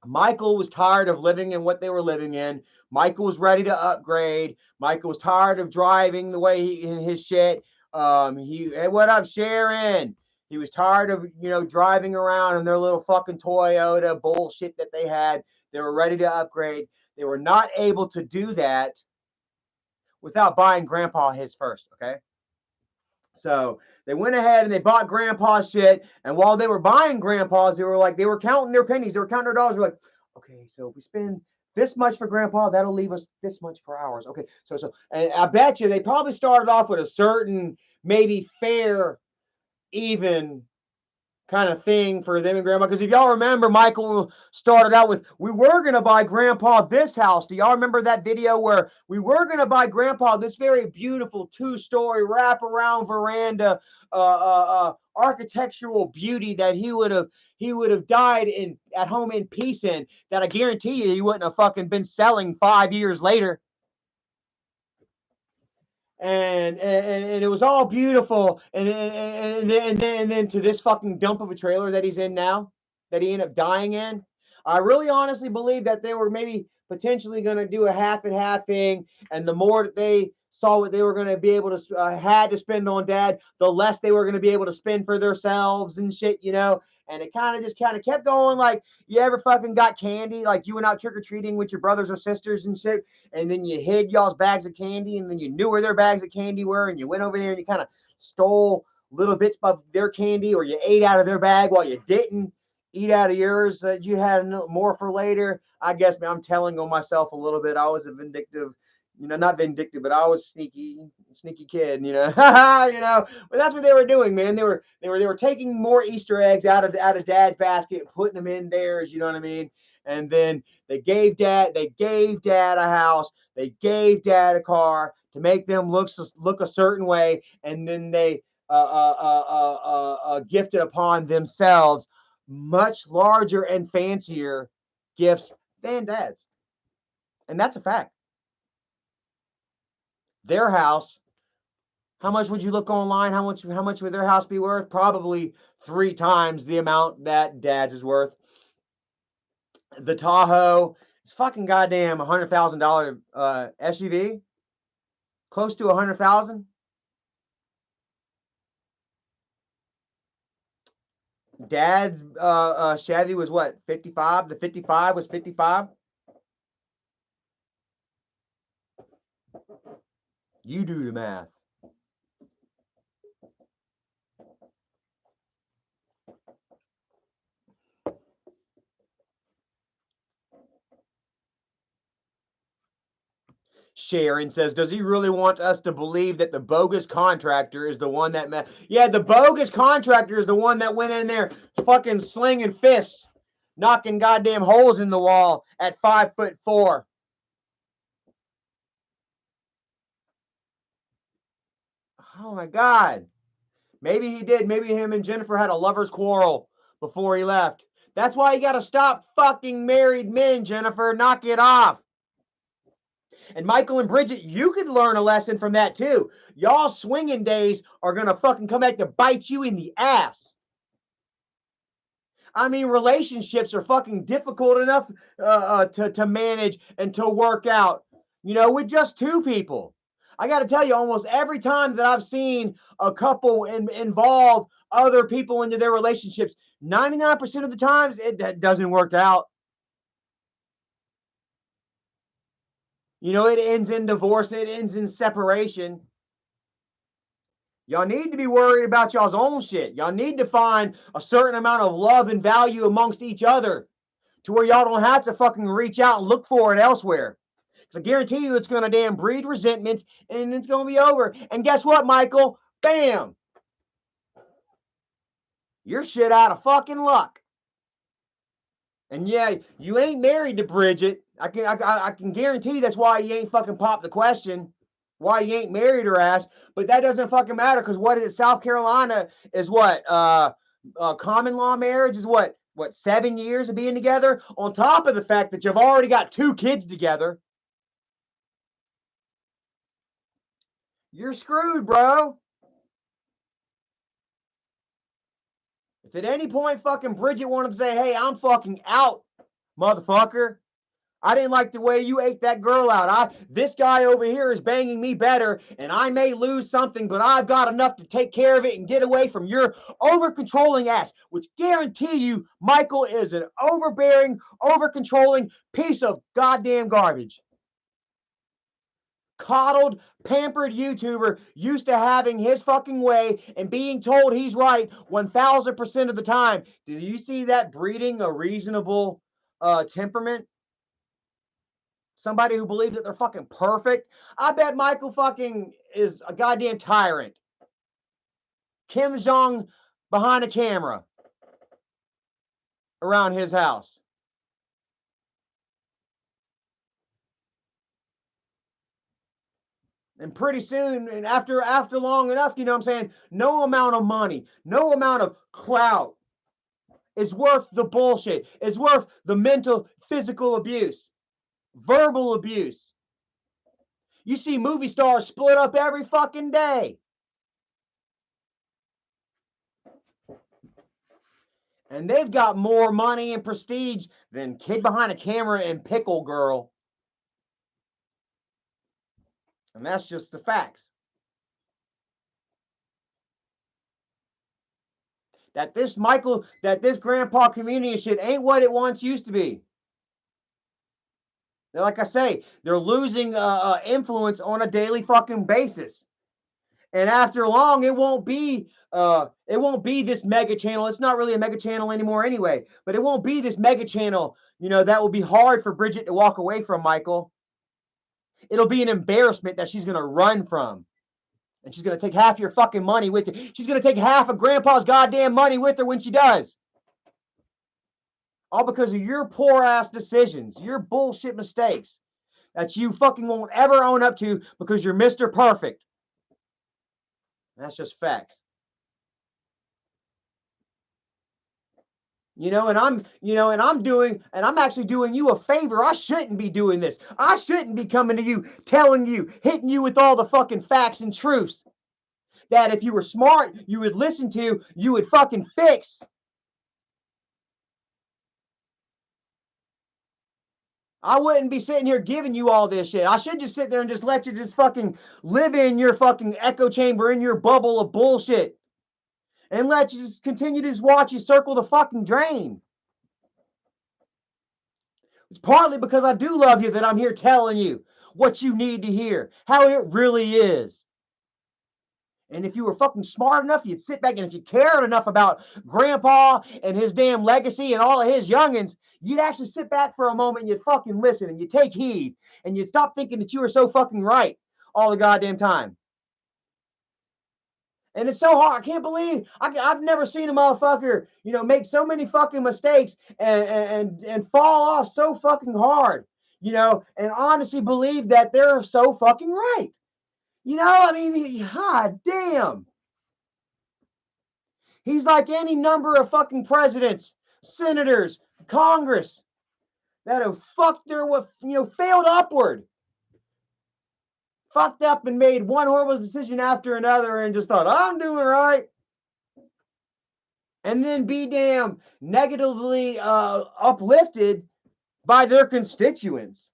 Michael was tired of living in what they were living in. Michael was ready to upgrade. Michael was tired of driving the way he in his shit. Hey, what up, Sharon? He was tired of driving around in their little fucking Toyota bullshit that they had. They were ready to upgrade. They were not able to do that without buying Grandpa his first. Okay, so they went ahead and they bought Grandpa's shit. And while they were buying Grandpa's, they were counting their pennies. They were counting their dollars. They're like, okay, so if we spend this much for Grandpa, that'll leave us this much for ours. Okay, so and I bet you they probably started off with a certain maybe fair, even kind of thing for them and Grandma. Because if y'all remember, Michael started out with, we were going to buy Grandpa this house. Do y'all remember that video where we were going to buy Grandpa this very beautiful 2-story wraparound veranda, architectural beauty that he would have died at home in peace in, that I guarantee you he wouldn't have fucking been selling 5 years later. And it was all beautiful, and then to this fucking dump of a trailer that he's in now, that he ended up dying in. I really honestly believe that they were maybe potentially going to do a half and half thing, and the more that they saw what they were going to be able to had to spend on dad, the less they were going to be able to spend for themselves and shit, And it kind of kept going. Like, you ever fucking got candy, like you went out trick-or-treating with your brothers or sisters and shit, and then you hid y'all's bags of candy, and then you knew where their bags of candy were, and you went over there and you kind of stole little bits of their candy, or you ate out of their bag while you didn't eat out of yours that you had more for later. I guess, man, I'm telling on myself a little bit. I was a vindictive, not vindictive, but I was sneaky kid, but that's what they were doing, man. They were taking more Easter eggs out of dad's basket and putting them in theirs, you know what I mean? And then they gave dad a house, they gave dad a car to make them look a certain way, and then they gifted upon themselves much larger and fancier gifts than dad's. And that's a fact. Their house, how much would you look online? How much would their house be worth? Probably 3 times the amount that dad's is worth. The Tahoe is fucking goddamn $100,000 SUV. Close to 100,000. Dad's Chevy was what, 55? The 55 was 55. You do the math. Sharon says, does he really want us to believe that the bogus contractor is the one that Yeah, the bogus contractor is the one that went in there fucking slinging fists, knocking goddamn holes in the wall at 5'4". Oh my God. Maybe he did. Maybe him and Jennifer had a lover's quarrel before he left. That's why you got to stop fucking married men, Jennifer. Knock it off. And Michael and Bridget, you could learn a lesson from that too. Y'all swinging days are going to fucking come back to bite you in the ass. I mean, relationships are fucking difficult enough to manage and to work out, with just 2 people. I got to tell you, almost every time that I've seen a couple involve other people into their relationships, 99% of the times it doesn't work out. It ends in divorce. It ends in separation. Y'all need to be worried about y'all's own shit. Y'all need to find a certain amount of love and value amongst each other to where y'all don't have to fucking reach out and look for it elsewhere. Because I guarantee you it's going to damn breed resentments and it's going to be over. And guess what, Michael? Bam! You're shit out of fucking luck. And yeah, you ain't married to Bridget. I can guarantee that's why you ain't fucking popped the question. Why you ain't married her ass. But that doesn't fucking matter, because what is it? South Carolina is what? Common law marriage is what? 7 years of being together? On top of the fact that you've already got 2 kids together. You're screwed, bro. If at any point fucking Bridget wanted to say, hey, I'm fucking out, motherfucker. I didn't like the way you ate that girl out. This guy over here is banging me better, and I may lose something, but I've got enough to take care of it and get away from your over-controlling ass, which guarantee you Michael is an overbearing, over-controlling piece of goddamn garbage. Coddled, pampered YouTuber used to having his fucking way and being told he's right 1,000% of the time. Did you see that breeding a reasonable temperament? Somebody who believes that they're fucking perfect. I bet Michael fucking is a goddamn tyrant. Kim Jong behind a camera around his house. And pretty soon, and after long enough, you know what I'm saying, no amount of money, no amount of clout is worth the bullshit. It's worth the mental, physical abuse, verbal abuse. You see movie stars split up every fucking day. And they've got more money and prestige than Kid Behind a Camera and Pickle Girl. And that's just the facts. That this grandpa community shit ain't what it once used to be. Like I say, they're losing influence on a daily fucking basis. And after long, it won't be this mega channel. It's not really a mega channel anymore anyway. But it won't be this mega channel, that will be hard for Bridget to walk away from, Michael. It'll be an embarrassment that she's going to run from. And she's going to take half your fucking money with her. She's going to take half of Grandpa's goddamn money with her when she does. All because of your poor ass decisions, your bullshit mistakes that you fucking won't ever own up to because you're Mr. Perfect. That's just facts. And I'm actually doing you a favor. I shouldn't be doing this. I shouldn't be coming to you, telling you, hitting you with all the fucking facts and truths that if you were smart, you would listen to, you would fucking fix. I wouldn't be sitting here giving you all this shit. I should just sit there and just let you just fucking live in your fucking echo chamber, in your bubble of bullshit. And let you just continue to just watch you circle the fucking drain. It's partly because I do love you that I'm here telling you what you need to hear, how it really is. And if you were fucking smart enough, you'd sit back, and if you cared enough about Grandpa and his damn legacy and all of his youngins, you'd actually sit back for a moment and you'd fucking listen and you'd take heed and you'd stop thinking that you were so fucking right all the goddamn time. And it's so hard. I can't believe I've never seen a motherfucker, make so many fucking mistakes and fall off so fucking hard, and honestly believe that they're so fucking right. God damn. He's like any number of fucking presidents, senators, Congress that have failed upward. Fucked up and made one horrible decision after another and just thought, I'm doing right. And then be damn negatively uplifted by their constituents.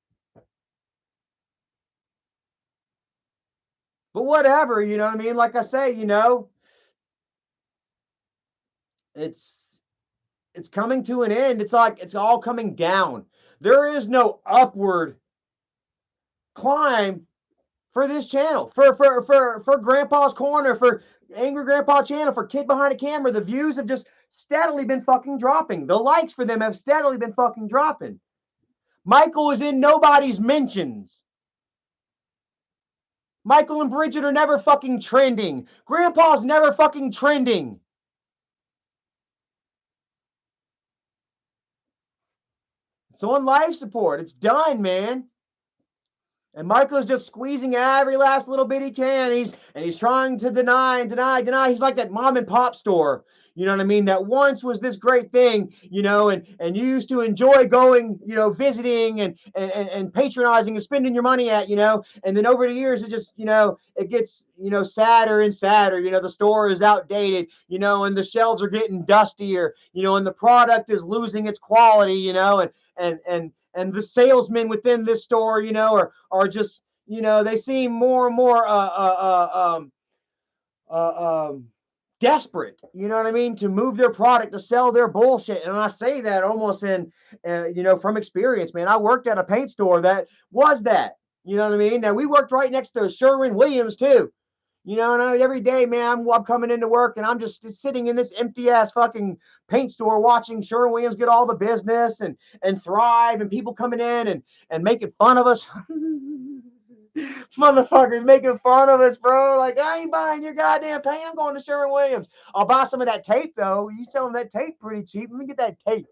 But whatever, you know what I mean? Like I say, it's coming to an end. It's like it's all coming down. There is no upward climb for this channel, for Grandpa's Corner, for Angry Grandpa channel, for Kid Behind a Camera. The views have just steadily been fucking dropping. The likes for them have steadily been fucking dropping. Michael is in nobody's mentions. Michael and Bridget are never fucking trending. Grandpa's never fucking trending. It's on life support. It's done, man. And Michael's just squeezing every last little bit he can. He's trying to deny. He's like that mom and pop store. You know what I mean? That once was this great thing, and you used to enjoy going, visiting and patronizing and spending your money at, and then over the years it just, it gets, sadder and sadder. The store is outdated, and the shelves are getting dustier, and the product is losing its quality, and the salesmen within this store, are just, they seem more and more desperate, you know what I mean, to move their product, to sell their bullshit. And I say that almost in, from experience, man. I worked at a paint store that was that, you know what I mean. Now we worked right next to Sherwin-Williams too. And every day, man, I'm coming into work and I'm just sitting in this empty ass fucking paint store watching Sherwin-Williams get all the business and thrive, and people coming in and making fun of us. Motherfuckers making fun of us, bro. Like, I ain't buying your goddamn paint. I'm going to Sherwin-Williams. I'll buy some of that tape, though. You selling that tape pretty cheap. Let me get that tape.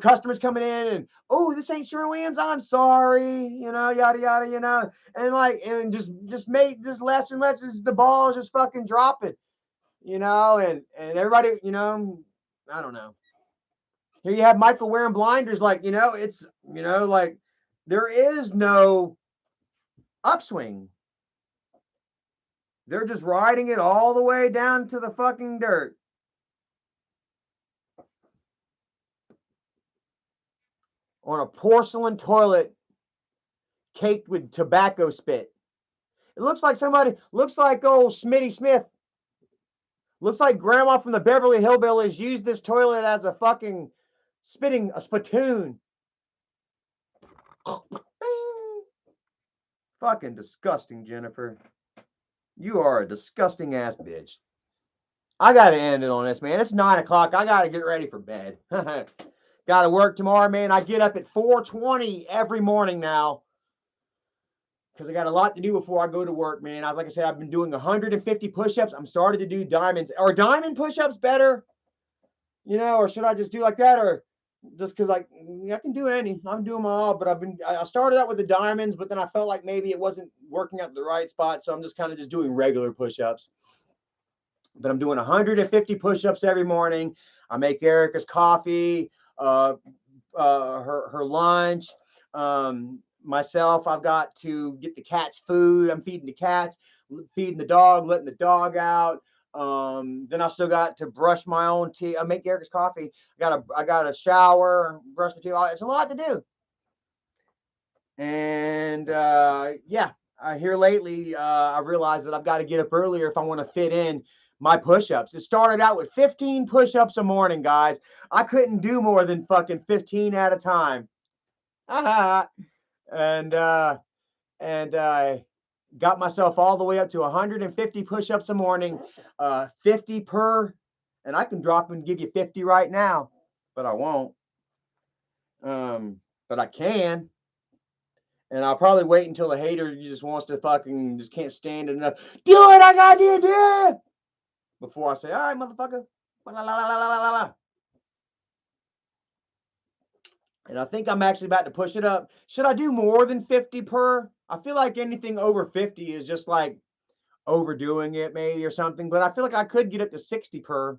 Customers coming in and, oh, this ain't Sherwin-Williams. I'm sorry. Yada, yada, and just make this less and less as the ball is just fucking dropping, and everybody, I don't know. Here you have Michael wearing blinders. Like, it's, like there is no upswing. They're just riding it all the way down to the fucking dirt. On a porcelain toilet caked with tobacco spit. It looks like old Smitty Smith. Looks like grandma from the Beverly Hillbillies used this toilet as a fucking a spittoon. Fucking disgusting, Jennifer. You are a disgusting ass bitch. I gotta end it on this, man. It's 9 o'clock. I gotta get ready for bed. Gotta work tomorrow, man. I get up at 4:20 every morning now because I got a lot to do before I go to work, man. Like I said, I've been doing 150 push-ups. I'm starting to do diamonds. Are diamond push-ups better? Or should I just do like that, or just because I can do any? I'm doing them all, but I started out with the diamonds, but then I felt like maybe it wasn't working out the right spot, so I'm just kind of just doing regular push-ups. But I'm doing 150 push-ups every morning. I make Erica's coffee, her lunch. Myself, I've got to get the cats food. I'm feeding the cats, feeding the dog, letting the dog out. Then I still got to brush my own teeth. I make Erica's coffee. I got to shower, brush my teeth. It's a lot to do. And yeah, here lately, I realized that I've got to get up earlier if I want to fit in my push-ups. It started out with 15 push-ups a morning, guys. I couldn't do more than fucking 15 at a time. And I got myself all the way up to 150 push-ups a morning, 50 per, and I can drop and give you 50 right now, but I won't. But I can. And I'll probably wait until the hater just wants to fucking just can't stand it enough. Do it, I got you, do it. Before I say, all right, motherfucker. La, la, la, la, la, la. And I think I'm actually about to push it up. Should I do more than 50 per? I feel like anything over 50 is just like overdoing it maybe or something. But I feel like I could get up to 60 per.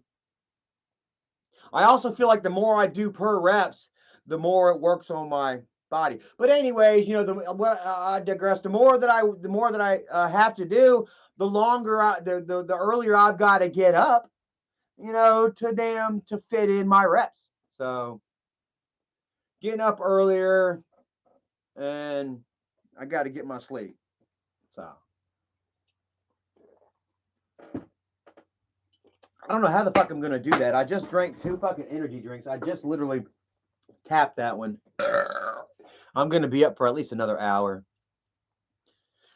I also feel like the more I do per reps, the more it works on my body. But anyways, I digress. The more that I have to do, the longer the earlier I've got to get up, to fit in my reps. So getting up earlier, and I got to get my sleep. So I don't know how the fuck I'm gonna do that. I just drank 2 fucking energy drinks. I just literally tapped that one. I'm gonna be up for at least another hour.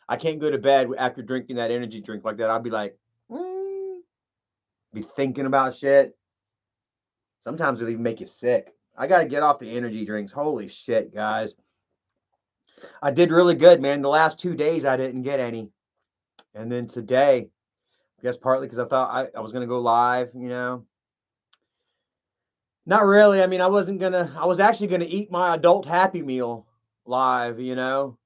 I can't go to bed after drinking that energy drink like that. I'll be like, be thinking about shit. Sometimes it'll even make you sick. I gotta get off the energy drinks. Holy shit, guys. I did really good, man. The last 2 days I didn't get any. And then today, I guess partly because I thought I was gonna go live, you know. Not really. I mean, I was actually gonna eat my adult Happy Meal live, you know,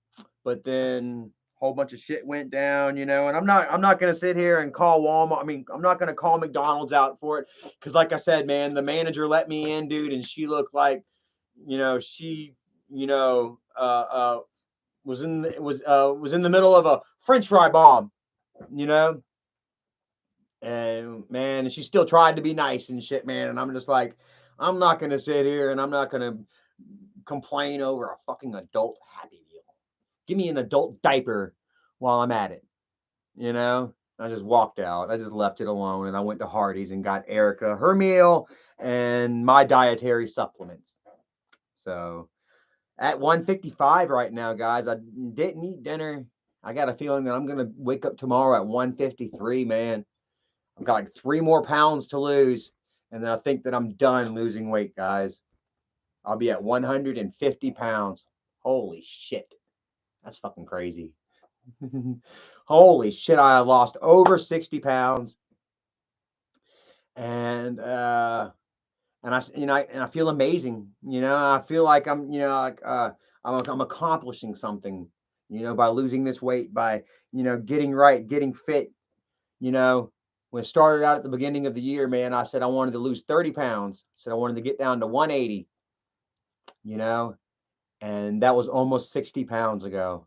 but then a whole bunch of shit went down, you know, and I'm not gonna sit here and call Walmart. I mean, I'm not gonna call McDonald's out for it because, like I said, man, the manager let me in, dude, and she looked like, you know, she, you know, was in the middle of a French fry bomb, you know, and man, and she still tried to be nice and shit, man, and I'm just like, I'm not gonna sit here and I'm not gonna complain over a fucking adult Happy Meal. Give me an adult diaper while I'm at it, you know. I just walked out. I just left it alone, and I went to Hardee's and got Erica her meal and my dietary supplements. So at 1:55 right now, guys. I didn't eat dinner. I got a feeling that I'm gonna wake up tomorrow at 1:53, man. I've got like 3 more pounds to lose, and then I think that I'm done losing weight, guys. I'll be at 150 pounds. Holy shit. That's fucking crazy. Holy shit, I have lost over 60 pounds. And I feel amazing. You know, I feel like I'm, you know, like I'm accomplishing something, you know, by losing this weight, by, you know, getting right, getting fit. You know, when it started out at the beginning of the year, man, I said I wanted to lose 30 pounds. I said I wanted to get down to 180, you know, and that was almost 60 pounds ago.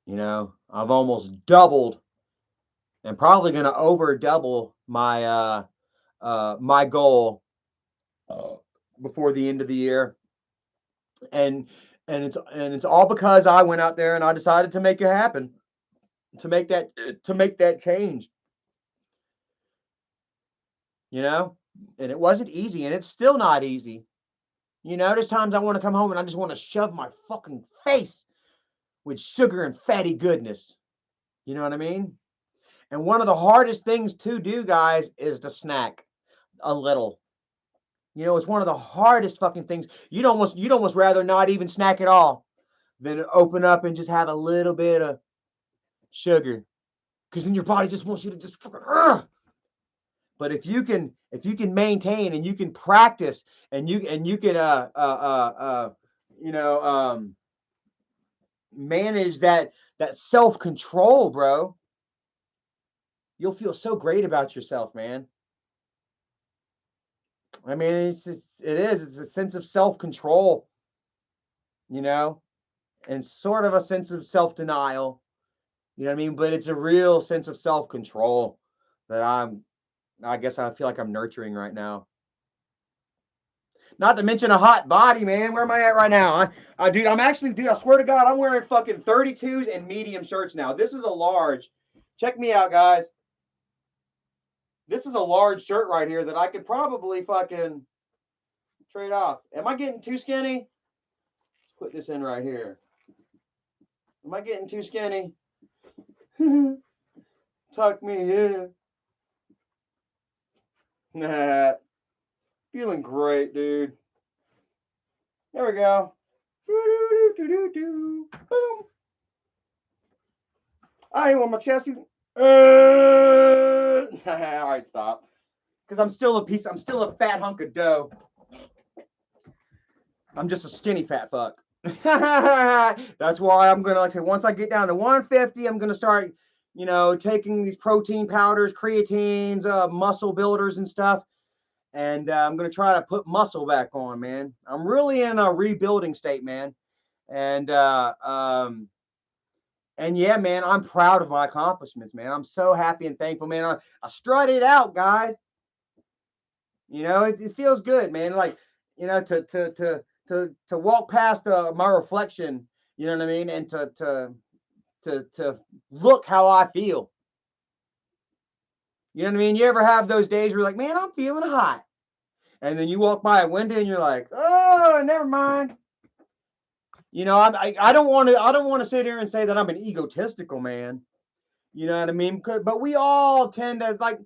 You know, I've almost doubled and probably going to over double my goal before the end of the year. And it's all because I went out there and I decided to make it happen, to make that change, you know? And it wasn't easy and it's still not easy. You know, there's times I want to come home and I just want to shove my fucking face with sugar and fatty goodness. You know what I mean? And one of the hardest things to do, guys, is to snack a little. You know, it's one of the hardest fucking things. You'd almost rather not even snack at all than open up and just have a little bit of sugar, because then your body just wants you to just fucking. But if you can maintain and you can practice and you can you know manage that self control, bro, you'll feel so great about yourself, man. I mean, it's a sense of self control, you know, and sort of a sense of self denial. You know what I mean? But it's a real sense of self control that I guess I feel like I'm nurturing right now. Not to mention a hot body, man. Where am I at right now? Dude, dude, I swear to God, I'm wearing fucking 32s and medium shirts now. This is a large. Check me out, guys. This is a large shirt right here that I could probably fucking trade off. Am I getting too skinny? Let's put this in right here. Am I getting too skinny? Tuck me in. Nah. Feeling great, dude. There we go. Boom. I ain't want my chest. All right, stop. Because I'm still a fat hunk of dough. I'm just a skinny fat fuck. That's why I'm gonna, like I say, once I get down to 150, I'm gonna start, you know, taking these protein powders, creatines, muscle builders and stuff, and I'm gonna try to put muscle back on, man. I'm really in a rebuilding state, man, and yeah, man, I'm proud of my accomplishments, man. I'm so happy and thankful, man. I strutted out, guys. You know, it feels good, man. Like, you know, to walk past my reflection, you know what I mean, and to look how I feel. You know what I mean? You ever have those days where you're like, man, I'm feeling hot, and then you walk by a window and you're like, oh, never mind. You know, I don't want to sit here and say that I'm an egotistical man. You know what I mean? But we all tend to, like,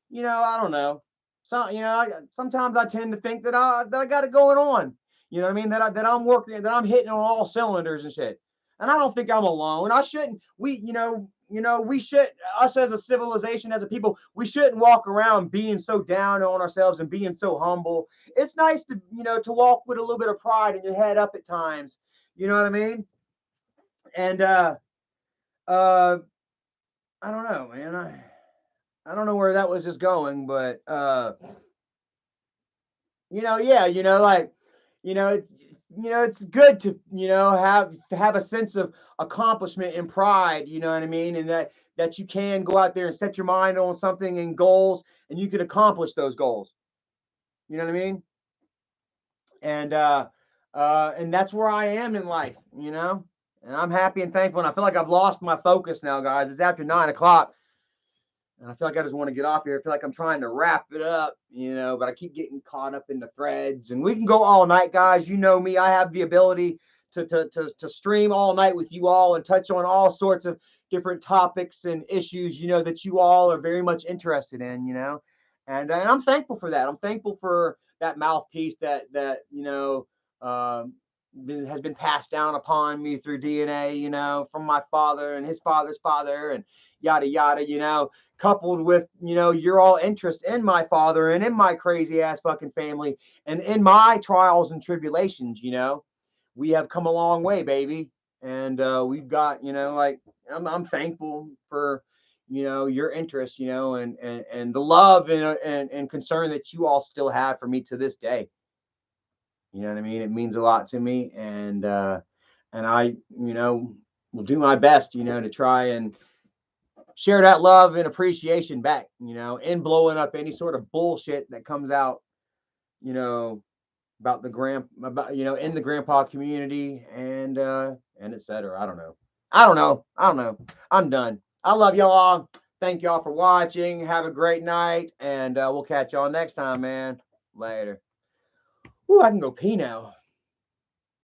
you know, I don't know. So, you know, sometimes I tend to think that I got it going on. You know what I mean? That I'm working, that I'm hitting on all cylinders and shit. And I don't think I'm alone. I shouldn't. We should, us as a civilization, as a people, we shouldn't walk around being so down on ourselves and being so humble. It's nice to, to walk with a little bit of pride and your head up at times. You know what I mean? And uh, I don't know, man. I don't know where that was just going, but yeah, like, it's, it's good to, have a sense of accomplishment and pride, you know what I mean? And that you can go out there and set your mind on something and goals, and you can accomplish those goals. You know what I mean? And and that's where I am in life, And I'm happy and thankful, and I feel like I've lost my focus now, guys. It's after 9 o'clock. And I feel like I just want to get off here. I feel like I'm trying to wrap it up, but I keep getting caught up in the threads. And we can go all night, guys. You know me. I have the ability to stream all night with you all and touch on all sorts of different topics and issues, that you all are very much interested in, And I'm thankful for that. I'm thankful for that mouthpiece that has been passed down upon me through DNA, from my father and his father's father and yada yada, coupled with, your all interest in my father and in my crazy ass fucking family and in my trials and tribulations. We have come a long way, baby. And we've got, like, I'm thankful for, your interest, and the love and concern that you all still have for me to this day. You know what I mean? It means a lot to me. And I, will do my best, to try and share that love and appreciation back, in blowing up any sort of bullshit that comes out, you know, about in the grandpa community and etc. I don't know. I'm done. I love y'all. Thank y'all for watching. Have a great night, and we'll catch y'all next time, man. Later. Ooh, I can go pee now.